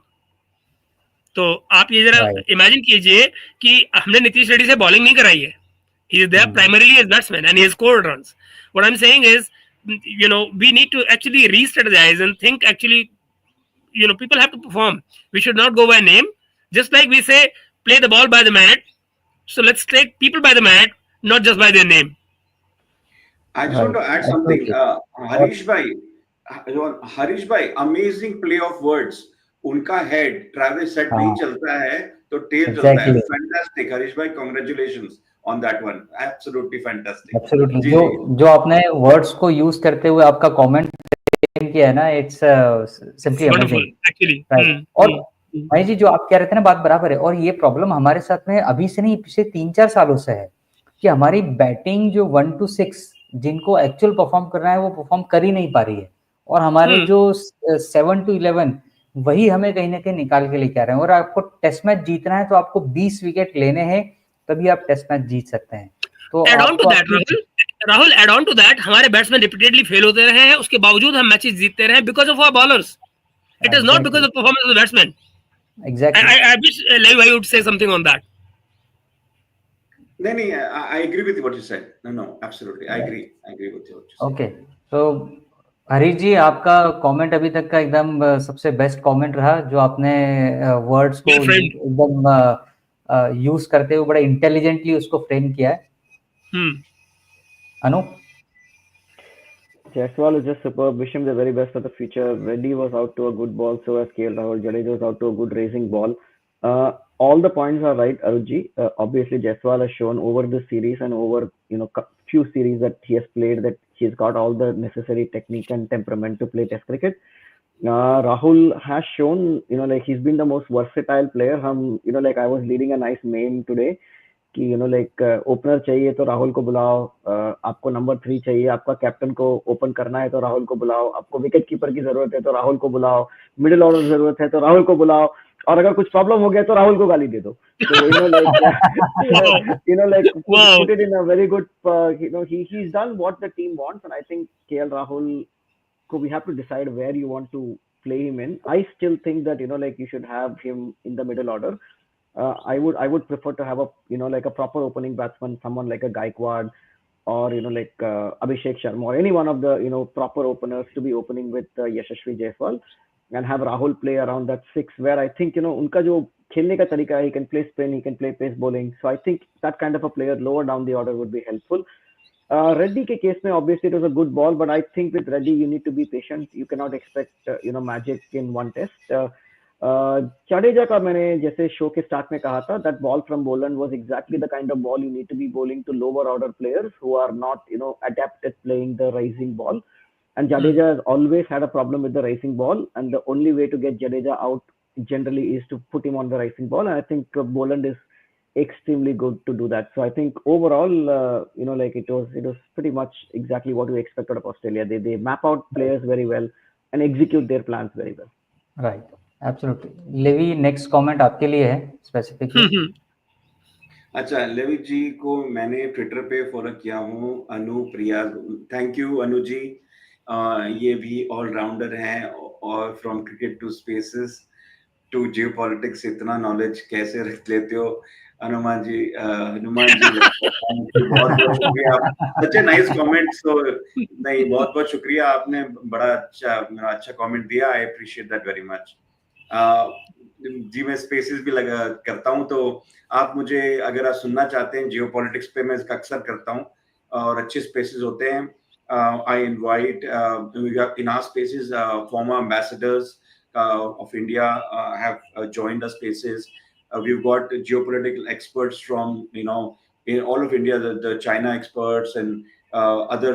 तो आप ये जरा इमेजिन कीजिए कि हमने नीतीश रेड्डी से बॉलिंग नहीं कराई है. He is there primarily as batsman and he has scored runs. What I'm saying is, we need to actually re-strategize and think actually, people have to perform. We should not go by name. Just like we say, play the ball by the mat. So let's take people by the mat, not just by their name. I just want to add something. Harish bhai, amazing play of words. उनका head Travis set नहीं चलता है तो tail चलता है. Fantastic, Harish bhai. Congratulations on that one. Absolutely fantastic. Absolutely. जो आपने words को use करते हुए आपका comment किया है ना, it's simply amazing. Actually. Right. और भाई जी जो आप कह रहे थे ना, बात बराबर है. और ये प्रॉब्लम हमारे साथ में अभी से नहीं, पिछले 3-4 सालों से है कि हमारी बैटिंग जो 1 to 6 जिनको एक्चुअल परफॉर्म करना है वो परफॉर्म कर ही नहीं पा रही है, और हमारे जो 7 to 11 वही हमें कहीं ना कहीं निकाल के लेके आ रहे हैं. और आपको टेस्ट मैच जीतना है तो आपको 20 विकेट लेने हैं, तभी आप टेस्ट मैच जीत सकते हैं. तो Rahul add on to that, हमारे बैट्समैन रिपीटेडली फेल होते रहे हैं, उसके बावजूद हम मैचेस जीतते रहे हैं because of our bowlers. It is not because of performance of the batsman. Exactly. I wish Levi would say something on that. नहीं, I agree with what you said. No, absolutely, I agree with what you said. Okay, तो हरीश जी, आपका comment अभी तक का एकदम सबसे best comment रहा, जो आपने वर्ड्स को एकदम यूज करते हुए बड़ा इंटेलिजेंटली उसको फ्रेम किया है। Anoop? Jaiswal is just superb. Wish him the very best for the future. Reddy was out to a good ball, so as KL Rahul. Jadeja was out to a good racing ball. All the points are right, Arujji. Obviously, Jaiswal has shown over the series and over few series that he has played that he's got all the necessary technique and temperament to play Test cricket. Rahul has shown, like he's been the most versatile player. Like I was leading a nice meme today. कि like opener चाहिए तो राहुल को बुलाओ, आपको number 3 चाहिए, आपका captain को open करना है तो राहुल को बुलाओ, आपको विकेट कीपर की जरूरत है तो राहुल को बुलाओ, मिडिल ऑर्डर जरूरत है तो राहुल को बुलाओ, और अगर कुछ प्रॉब्लम हो गया तो राहुल को गाली दे दो. So put it in a very good, he's done what the team wants, and I think KL Rahul, we have to decide where you want to play him in. I still think that like you should have him in the middle order. I would prefer to have a like a proper opening batsman, someone like a Gaikwad or like Abhishek Sharma or any one of the proper openers to be opening with Yashasvi Jaiswal, and have Rahul play around that 6, where I think उनका जो खेलने का तरीका है, he can play spin, he can play pace bowling, so I think that kind of a player lower down the order would be helpful. Reddy के case में obviously it was a good ball, but I think with Reddy you need to be patient. You cannot expect magic in one test. Jadeja का मैंने जैसे show के start में कहा था, that ball from Boland was exactly the kind of ball you need to be bowling to lower order players who are not adept at playing the rising ball. And Jadeja has always had a problem with the rising ball, and the only way to get Jadeja out generally is to put him on the rising ball, and I think Boland is extremely good to do that. So I think overall, like it was pretty much exactly what we expected of Australia. They map out players very well and execute their plans very well. Right. Absolutely. Levi, next comment आपके लिए है specifically. अच्छा, levy जी को मैंने Twitter पे follow किया हूँ. Anu Priya, thank you Anu ji. ये भी ऑलराउंडर हैं और from cricket to spaces to geopolitics इतना नॉलेज कैसे रख लेते हो हनुमान जी. बहुत बहुत शुक्रिया. सच ए नाइस कमेंट. सो नहीं, बहुत बहुत शुक्रिया, आपने बड़ा अच्छा कमेंट दिया. I appreciate that very much. जी मैं स्पेसेस भी लगा करता हूँ, तो आप मुझे अगर आप सुनना चाहते हैं जियोपॉलिटिक्स पे, मैं इसका अक्सर करता हूँ और अच्छे स्पेसेस होते हैं. I invite in our spaces former ambassadors of India have joined us spaces. We've got geopolitical experts from in all of India, the China experts and other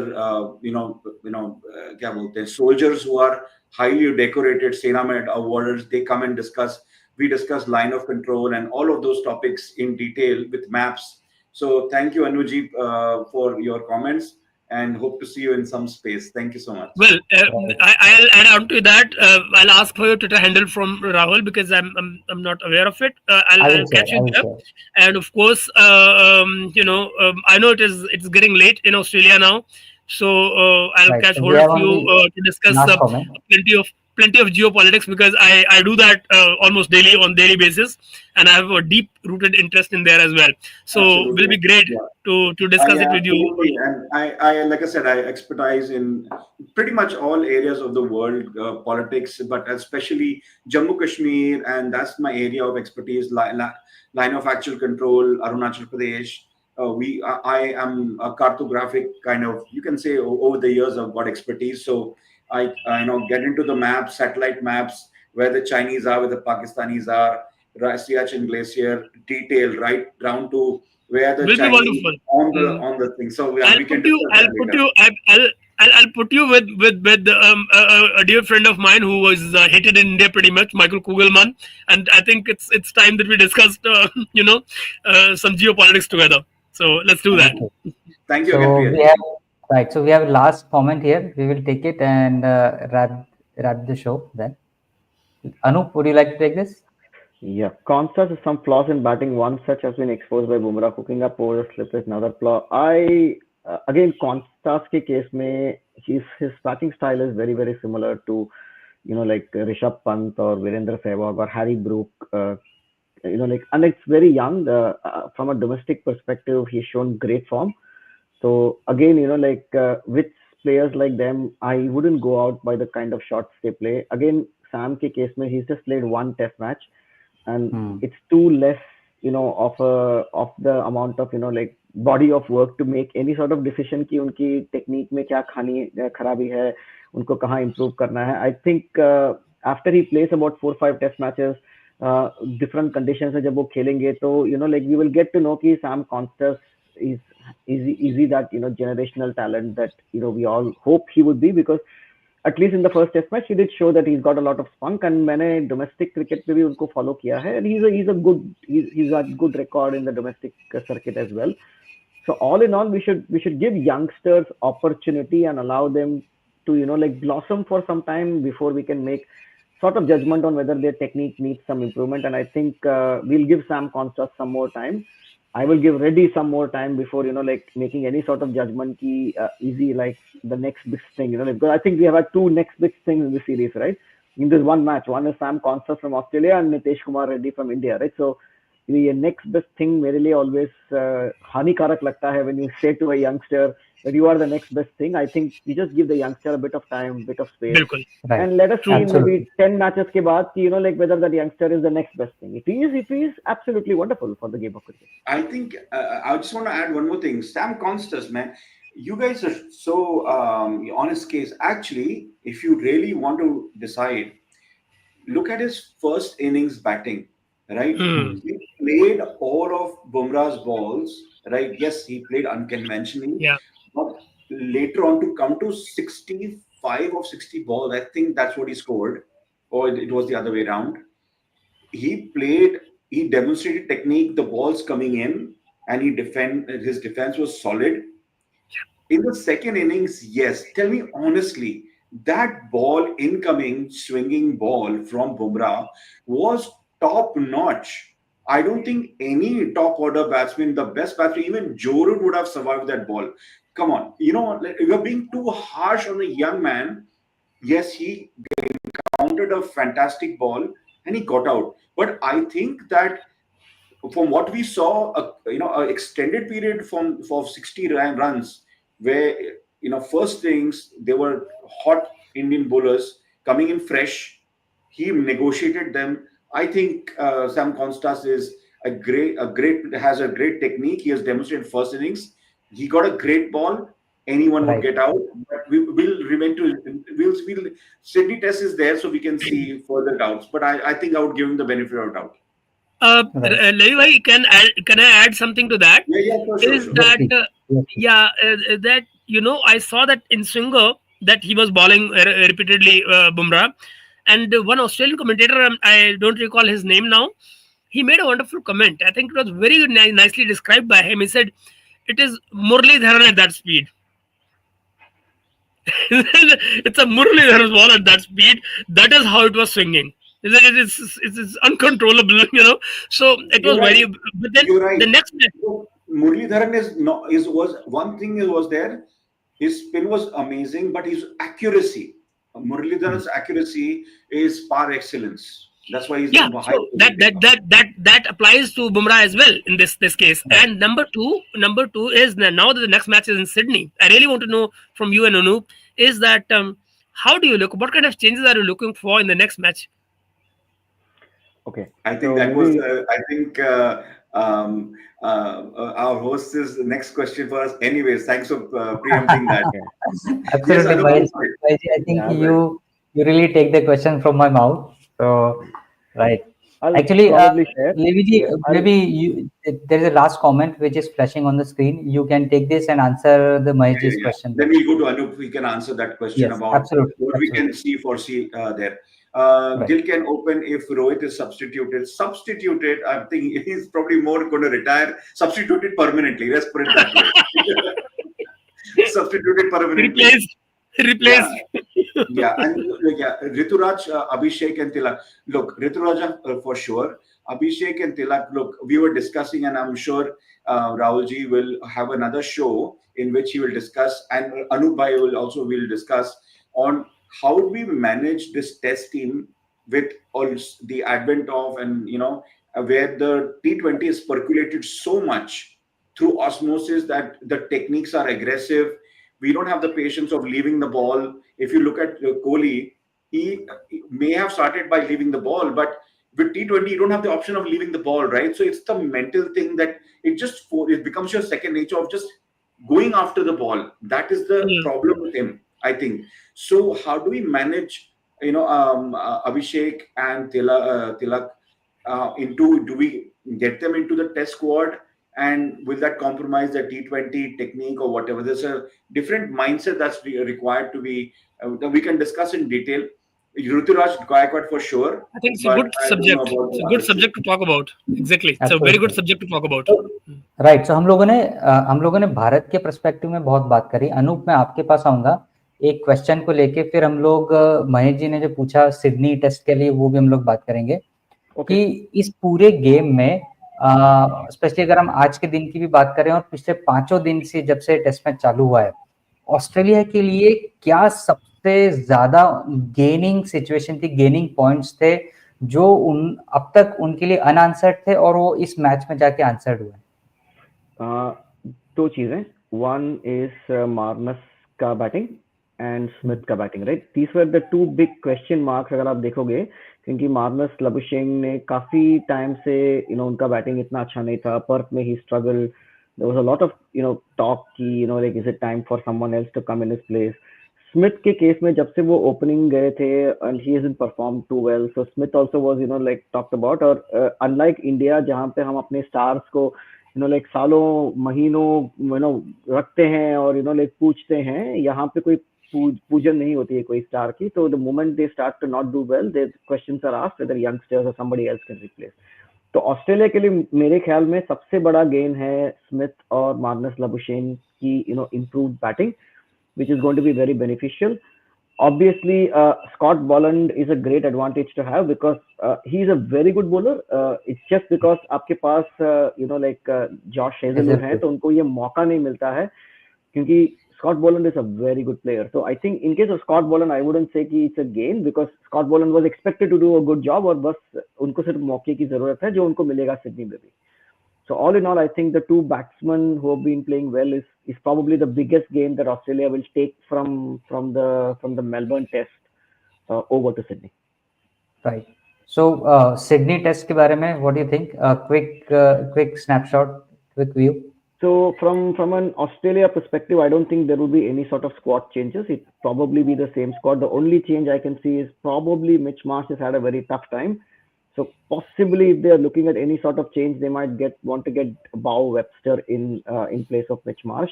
क्या बोलते हैं, soldiers who are highly decorated Sena Med awarders. They come and discuss. We discuss line of control and all of those topics in detail with maps. So thank you Anuji for your comments, and hope to see you in some space. Thank you so much. Well, I'll add on to that. I'll ask for your Twitter handle from Rahul because I'm not aware of it. I'll catch you there. And of course, I know it's getting late in Australia now, so I'll catch hold of you to discuss plenty of geopolitics, because I do that almost on daily basis, and I have a deep rooted interest in there as well. So it will be great to discuss it with you. And I like I said, I expertise in pretty much all areas of the world politics, but especially Jammu Kashmir, and that's my area of expertise. Line of actual control, Arunachal Pradesh. I am a cartographic kind of, you can say, over the years I've got expertise. So I get into the maps, satellite maps, where the Chinese are, where the Pakistanis are, Siachen Glacier, detail right down to where the Chinese on the thing. So I'll put you with a dear friend of mine who was hated in India pretty much, Michael Kugelman, and I think it's time that we discussed some geopolitics together. So let's do that. Thank you again, Priya. Right, so we have a last comment here. We will take it and wrap the show then. Anoop, would you like to take this? Yeah, Constas has some flaws in batting. One such has been exposed by Bumrah. Cooking up over a slip is another flaw. Again, Constas के case में his batting style is very very similar to like Rishabh Pant or Virendra Sehwag or Harry Brook. and it's very young. From a domestic perspective, he's shown great form. So again, with players like them, I wouldn't go out by the kind of shots they play. Again, Sam ke case mein, he's just played one test match, and it's too less, of the amount of, body of work to make any sort of decision कि उनकी technique में क्या खराबी है, उनको कहाँ improve करना है. I think after he plays about 4-5 test matches, different conditions में जब वो खेलेंगे तो we will get to know कि Sam Constas is he that generational talent that we all hope he would be, because at least in the first test match he did show that he's got a lot of spunk, and मैंने domestic cricket पे भी उनको follow किया है, and he's a good record in the domestic circuit as well. So all in all, we should give youngsters opportunity and allow them to blossom for some time before we can make sort of judgment on whether their technique needs some improvement. And I think we'll give Sam Constas some more time. I will give Reddy some more time before making any sort of judgment ki easy like the next big thing, because I think we have had two next big things in the series, right? In this one match, one is Sam Constas from Australia and Nitesh Kumar Reddy from India, right? So the next best thing मेरे लिए always हानिकारक लगता है when you say to a youngster that you are the next best thing. I think you just give the youngster a bit of time, bit of space, Right. and let us see in Absolutely. maybe 10 matches के बाद कि whether that youngster is the next best thing. If he is absolutely wonderful for the game of cricket. I think I just want to add one more thing. Sam Constas, man, you guys are so on his case. Actually, if you really want to decide, look at his first innings batting, right? He played all of Bumrah's balls, right? Yes, he played unconventionally. Yeah. But later on to come to 65 of 60 balls, I think that's what he scored. Or it was the other way around. He demonstrated technique, the balls coming in, and his defense was solid. In the second innings, yes, tell me honestly, that ball, incoming swinging ball from Bumrah was top notch. I don't think any top order batsman, the best batsman, even Joe Root would have survived that ball. Come on, you're being too harsh on a young man. Yes, he encountered a fantastic ball and he got out. But I think that from what we saw, an extended period for 60 runs, where first things they were hot Indian bowlers coming in fresh. He negotiated them. I think Sam Constas is has a great technique. He has demonstrated first innings. He got a great ball. Anyone would get out, but we will remain to. We'll Sydney Test is there, so we can see further doubts. But I think I would give him the benefit of doubt. Levi, can I add something to that? Yeah, for sure. That I saw that in Swinger that he was bowling repeatedly Bumrah, and one Australian commentator, I don't recall his name now, he made a wonderful comment. I think it was very nicely described by him. He said, "It is Muralidharan at that speed." It's a Muralidharan ball at that speed. That is how it was swinging. It's uncontrollable, So it was You're very. right. But then You're right. the next. Muralidharan was one thing that was there. His spin was amazing, but his accuracy, Muralidharan's accuracy is par excellence. That's why he's So that applies to Bumrah as well in this case. And number two is now that the next match is in Sydney. I really want to know from you and Anoop is that how do you look? What kind of changes are you looking for in the next match? Okay. I think that was. I think our host's next question for us. Anyways, thanks for preempting that. Absolutely, Mahesh. I think you really take the question from my mouth. So, right. Actually, maybe there is a last comment which is flashing on the screen. You can take this and answer the Mahesh's question. Then we go to Anoop. We can answer that question about what we can foresee there. Gill can open if Rohit is substituted. I think he's probably more going to retire. Substituted permanently. Let's put it that way. Substituted permanently. Replaced. Yeah. And Rituraj, Abhishek and Tilak. Look, Rituraj for sure. Abhishek and Tilak, look, we were discussing, and I'm sure Rahulji will have another show in which he will discuss, and Anoop Bhai will discuss on how do we manage this test team with all the advent of, and where the T20 is percolated so much through osmosis that the techniques are aggressive. We don't have the patience of leaving the ball. If you look at Kohli, he may have started by leaving the ball, but with T20 you don't have the option of leaving the ball, right? So it's the mental thing that it becomes your second nature of just going after the ball. That is the problem with him, I think. So how do we manage, Abhishek and Tilak into, do we get them into the test squad, and will that compromise the T20 technique or whatever? There's a different mindset that's required to be, we can discuss in detail. Ruturaj Gaikwad for sure, I think it's a but good I don't know subject. about It's the a good other two. subject to talk about. Exactly. It's a very good Absolutely. subject to talk about. Right, so हम लोगों ने भारत के perspective में बहुत बात करी। अनूप, मैं आपके पास आऊंगा एक क्वेश्चन को लेके, फिर हम लोग महेश जी ने जो पूछा सिडनी टेस्ट के लिए, वो भी हम लोग बात करेंगे। कि इस पूरे गेम में स्पेशली अगर हम आज के दिन की भी बात करें और पिछले 5 दिन से जब से टेस्ट मैच चालू हुआ है, ऑस्ट्रेलिया के लिए क्या सबसे ज्यादा गेनिंग सिचुएशन थी, गेनिंग पॉइंट्स थे जो अब तक उनके लिए अनआंसर्ड थे और वो इस मैच में जाके आंसर्ड हुए? दो चीजें, वन इज मार्नस का बैटिंग एंड स्मिथ का batting, right? These were the two big question marks अगर आप देखोगे, क्योंकि मार्नस लबुशेंग ने काफी टाइम से उनका बैटिंग इतना अच्छा नहीं था। पर्थ में ही struggle, there was a lot of talk की like is it time for someone else to come in his place. Smith के केस में जब से वो ओपनिंग गए थे and he hasn't perform too well, so Smith also was like talked about. और unlike India जहां पे हम अपने स्टार्स को लाइक सालों महीनों रखते हैं और लाइक पूछते हैं, यहाँ पे कोई पूजन नहीं होती है कोई स्टार की। तो the moment they start to not do well, the questions are asked whether youngsters और समबडी एल्स कैन रिप्लेस। तो ऑस्ट्रेलिया के लिए मेरे ख्याल में सबसे बड़ा गेन है स्मिथ और मार्नस लबुशेन की improved batting, which is going to be very beneficial. Obviously, Scott Boland is a great advantage to have because he is a very good bowler. It's just because आपके पास like Josh Hazelwood है, तो उनको ये मौका नहीं मिलता है, क्योंकि Scott Boland is a very good player. So I think in case of Scott Boland, I wouldn't say कि it's a gain because Scott Boland was expected to do a good job और बस उनको सिर्फ मौके की जरूरत है जो उनको मिलेगा सिडनी में भी। So all in all, I think the two batsmen who have been playing well is probably the biggest gain that Australia will take from the Melbourne Test over to Sydney. Right. So Sydney Test के बारे में what do you think? Quick snapshot, quick view. So from an Australia perspective, I don't think there will be any sort of squad changes. It probably be the same squad. The only change I can see is probably Mitch Marsh has had a very tough time. So possibly if they are looking at any sort of change, they might want to get Bow Webster in place of Mitch Marsh.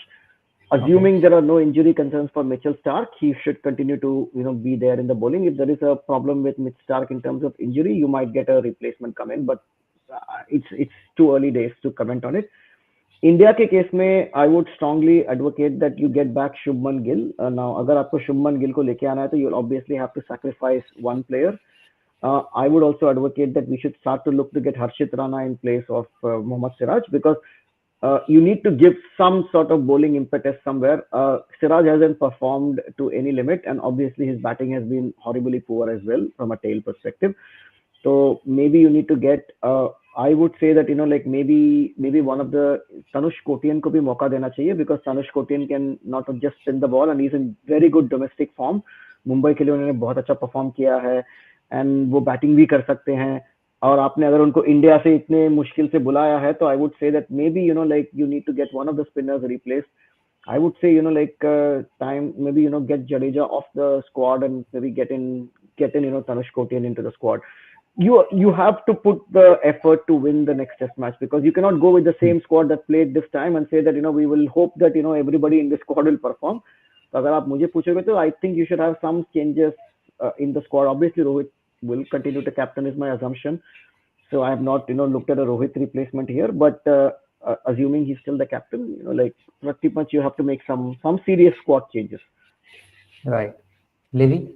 Assuming there are no injury concerns for Mitchell Starc, he should continue to be there in the bowling. If there is a problem with Mitch Starc in terms of injury, you might get a replacement come in, but it's too early days to comment on it. India के case में I would strongly advocate that you get back Shubman Gill. Now अगर आपको Shubman Gill को लेके आना है तो you'll obviously have to sacrifice one player. I would also advocate that we should start to look to get Harshit Rana in place of Mohammad Siraj, because you need to give some sort of bowling impetus somewhere. Siraj hasn't performed to any limit, and obviously his batting has been horribly poor as well from a tail perspective. So maybe you need to get, I would say that like maybe one of the Tanush Kotian को भी मौका देना चाहिए, because Tanush Kotian can not just spin the ball and he's in very good domestic form. Mumbai के लिए उन्होंने बहुत अच्छा परफॉर्म किया है एंड वो बैटिंग भी कर सकते हैं, और आपने अगर उनको इंडिया से इतने मुश्किल से बुलाया है तो आई would say that may be like you need to get one of the spinners replaced. I would say like time maybe get Jadeja off the squad and maybe get in Tanush Kotian into the squad. You have to put the effort to win the next test match, because you cannot go with the same squad that played this time and say that we will hope that everybody in the squad will perform. So अगर आप मुझे पूछोगे तो I think you should have some changes in the squad. Obviously Rohit will continue to captain is my assumption, so I have not looked at a Rohit replacement here, but assuming he's still the captain, like pretty much you have to make some serious squad changes. Right. Levi?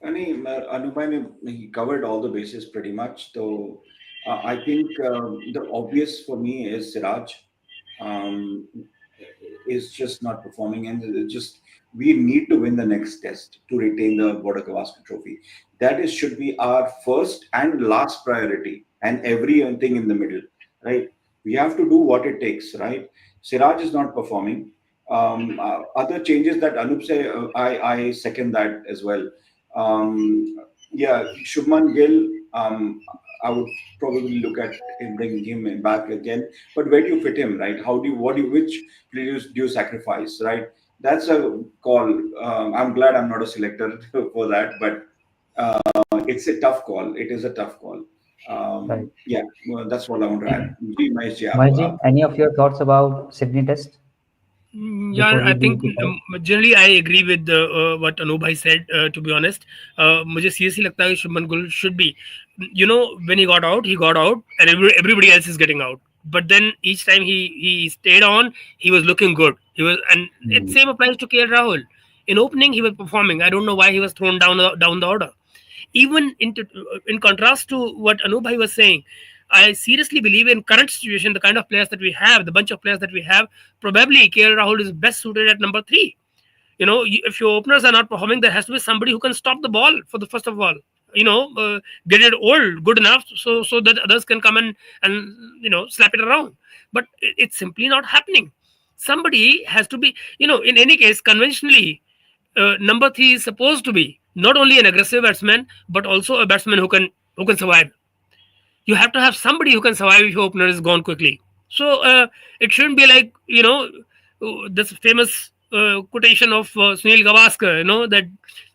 Anoop, he covered all the bases pretty much. So I think the obvious for me is Siraj is just not performing, and just we need to win the next test to retain the Border Gavaskar trophy. That is should be our first and last priority, and everything in the middle, right? We have to do what it takes, right? Siraj is not performing. Other changes that Anoop say, I second that as well. Yeah, Shubman Gill, I would probably look at him, bringing him back again. But where do you fit him, right? Which players do you sacrifice, right? That's a call. I'm glad I'm not a selector for that, but it's a tough call. It is a tough call. Right. Yeah, well, that's what I want to add. Ji, Mahesh ji, Mahesh, any of your thoughts about Sydney Test Yeah, before we I think decide? generally I agree with what Anoop bhai said. To be honest, मुझे seriously लगता है कि Shubman Gill should be. You know, when he got out, and everybody else is getting out. But then each time he stayed on, he was looking good. And it same applies to KL Rahul. In opening, he was performing. I don't know why he was thrown down the order. Even in contrast to what Anoop bhai was saying, I seriously believe in current situation, the kind of players that we have, the bunch of players that we have, probably KL Rahul is best suited at number 3. You know, if your openers are not performing, there has to be somebody who can stop the ball for the first of all. You know, get it old good enough so that others can come and slap it around. But it's simply not happening. Somebody has to be, in any case, conventionally, number 3 is supposed to be not only an aggressive batsman but also a batsman who can survive. You have to have somebody who can survive if your opener is gone quickly. So it shouldn't be like this famous quotation of Sunil Gavaskar, that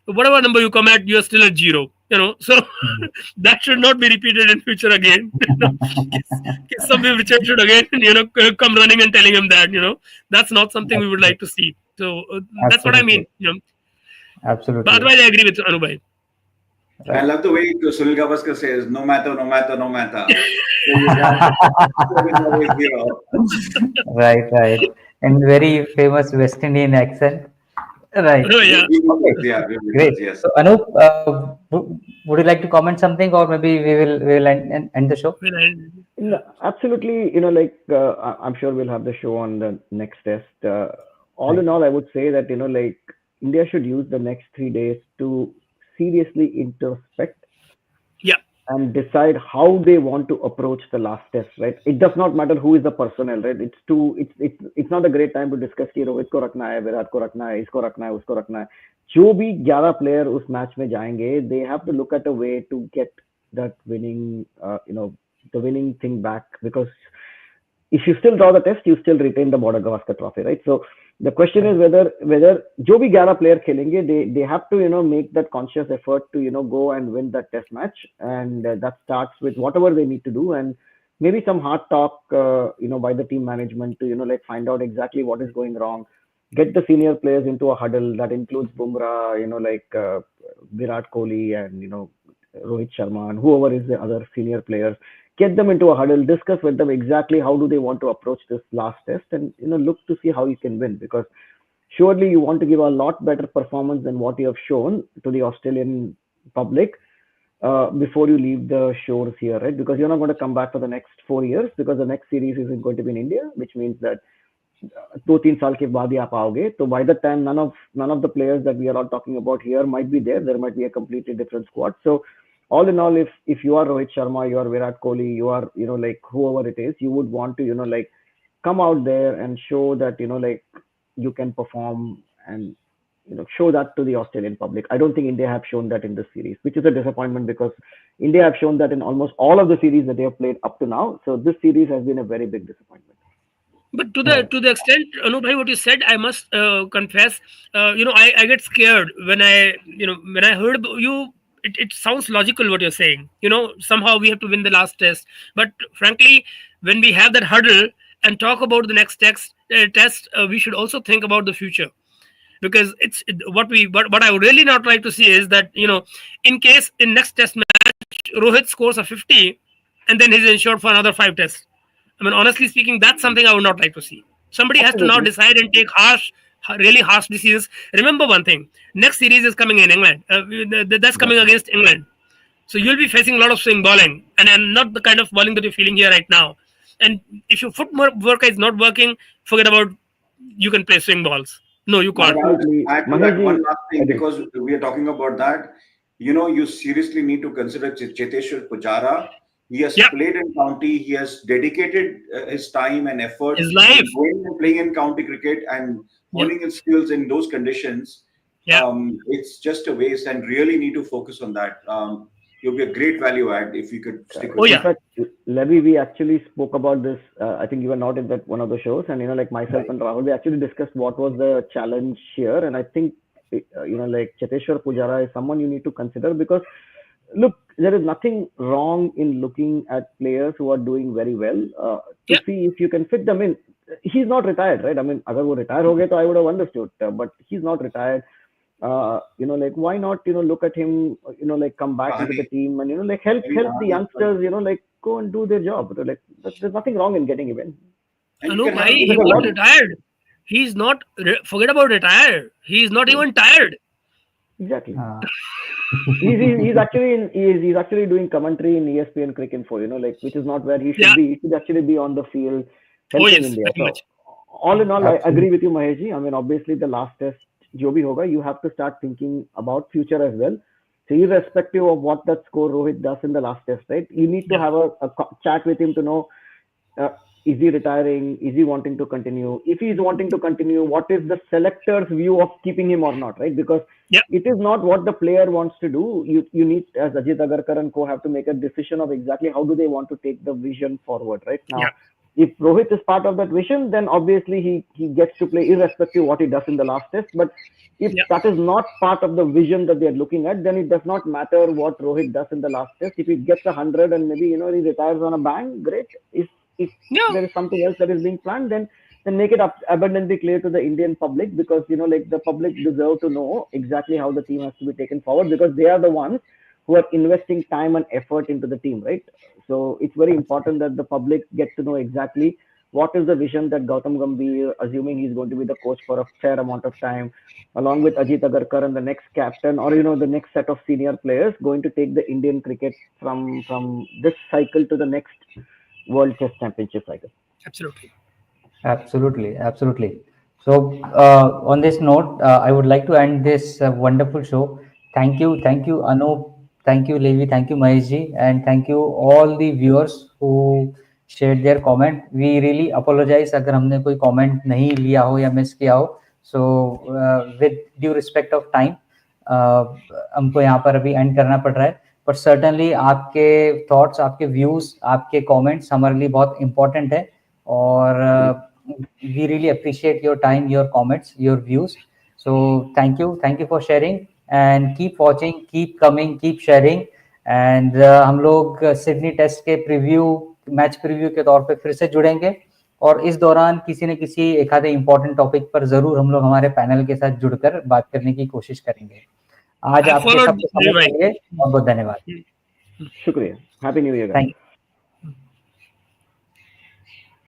whatever number you come at, you are still at 0. So that should not be repeated in future again. Somebody Richard should again, come running and telling him that, that's not something we would like to see. So that's what I mean. But Absolutely. otherwise, I agree with Anubhai. I love the way Sunil Gavaskar says, no matter, no matter, no matter. Right. And very famous West Indian accent. Right. Oh, yeah. Yeah, Great. yes. So Anoop, would you like to comment something, or maybe we will end the show? No, absolutely. I'm sure we'll have the show on the next test. All in all, I would say that, India should use the next 3 days to seriously introspect Yeah. and decide how they want to approach the last test, right? It does not matter who is the personnel, right? It's not a great time to discuss कि रोहित को रखना है, विराट को रखना है, इसको रखना है, उसको रखना है. जो भी 11 प्लेयर उस मैच में जाएंगे, they have to look at a way to get that winning, the winning thing back, because if you still draw the test, you still retain the Border Gavaskar trophy, right? So the question is whether जो भी 11 player खेलेंगे, they have to make that conscious effort to go and win that test match, and that starts with whatever they need to do, and maybe some hard talk by the team management to find out exactly what is going wrong, get the senior players into a huddle that includes Bumrah, Virat Kohli and Rohit Sharma and whoever is the other senior players. Get them into a huddle, discuss with them exactly how do they want to approach this last test, and look to see how you can win, because surely you want to give a lot better performance than what you have shown to the Australian public before you leave the shores here, right? Because you're not going to come back for the next 4 years, because the next series isn't going to be in India, which means that 2-3 साल के बाद ही आप आओगे. So by the time none of the players that we are all talking about here might be there might be a completely different squad. So all in all, if you are Rohit Sharma, you are Virat Kohli, you are whoever it is, you would want to come out there and show that you can perform and show that to the Australian public. I don't think India have shown that in this series, which is a disappointment, because India have shown that in almost all of the series that they have played up to now. So this series has been a very big disappointment. But to the extent, Anoop, what you said, I must confess, I get scared when I heard you. It sounds logical what you're saying. Somehow we have to win the last test. But frankly, when we have that huddle and talk about the next test, we should also think about the future, because what I would really not like to see is that in case in next test match Rohit scores a 50 and then he's insured for another 5 tests. I mean, honestly speaking, that's something I would not like to see. Somebody has to now decide and take really harsh decisions. Remember one thing: next series is coming in England. That's coming against England, so you'll be facing a lot of swing bowling, and not the kind of bowling that you're feeling here right now. And if your footwork is not working, forget about you can play swing balls. No, you can't. Absolutely. Add to Mahesh that ji, one last thing, agree. because we are talking about that. You seriously need to consider Cheteshwar Pujara. He has Yeah, played in county. He has dedicated his time and effort his life. in going and playing in county cricket and Yeah, honing his skills in those conditions. yeah. It's just a waste, and really need to focus on that. You'll be a great value add if you could stick Oh with In him. yeah. fact, Levi, we actually spoke about this. I think you were not in that one of the shows, and like myself and Rahul, we actually discussed what was the challenge here. And I think like Cheteshwar Pujara is someone you need to consider, because look, there is nothing wrong in looking at players who are doing very well, to Yeah. see if you can fit them in. He's not retired, right? I mean, agar wo retire ho gaye, to I would have understood, but he's not retired. Like why not, look at him, like come back into the Kahani, team and, like help maybe the Kahani, youngsters, like go and do their job. Like there's nothing wrong in getting him in. and you Anoop, can bhai, have he Because a got lot, retired. He's not. Forget about retire. He's not yeah, even tired. exactly. हाँ, He's actually he's actually doing commentary in ESPN Cricket for, like, which is not where he should Yeah. be. He should actually be on the field Oh helping yes, India. very So much. all in all, I agree absolutely. with you, Mahesh ji. I mean, obviously the last test, jo bhi hoga, you have to start thinking about future as well. So irrespective of what that score Rohit does in the last test, right? You need to Yeah. have a chat with him to know, uh, is he retiring? Is he wanting to continue? If he is wanting to continue, what is the selector's view of keeping him or not, right? Because Yeah. it is not what the player wants to do. You need, as Ajit Agarkar and co, have to make a decision of exactly how do they want to take the vision forward, right? Yeah. Now, if Rohit is part of that vision, then obviously he gets to play irrespective of what he does in the last test. But if Yeah. that is not part of the vision that they are looking at, then it does not matter what Rohit does in the last test. If he gets 100 and maybe he retires on a bang, great. If Yeah. there is something else that is being planned, then make it abundantly clear to the Indian public, because like the public deserve to know exactly how the team has to be taken forward, because they are the ones who are investing time and effort into the team, right? So it's very important that the public get to know exactly what is the vision that Gautam Gambhir, assuming he's going to be the coach for a fair amount of time, along with Ajit Agarkar and the next captain, or the next set of senior players, going to take the Indian cricket from this cycle to the next World Test Championship cycle. Absolutely. Absolutely, absolutely. So, on this note, I would like to end this wonderful show. Thank you, Anoop, thank you, Levi, thank you, Mahesh ji, and thank you all the viewers who shared their comment. We really apologize अगर हमने कोई comment नहीं लिया हो या miss किया हो. So, with due respect of time, हमको यहाँ पर अभी end करना पड़ रहा है. But certainly आपके thoughts, आपके views, आपके comments हमारे लिए बहुत important है. और we really appreciate your time, your comments, your views. So thank you for sharing and keep watching, keep coming, keep sharing. And हम लोग सिडनी टेस्ट के मैच प्रीव्यू के तौर पे फिर से जुड़ेंगे और इस दौरान किसी न किसी एक आधे इम्पोर्टेंट टॉपिक पर जरूर हम लोग हमारे पैनल के साथ जुड़कर बात करने की कोशिश करेंगे. आज I आपके followed सबके समय Levi. के लिए बहुत बहुत धन्यवाद. Shukriya. Happy New Year, guys. Thank you.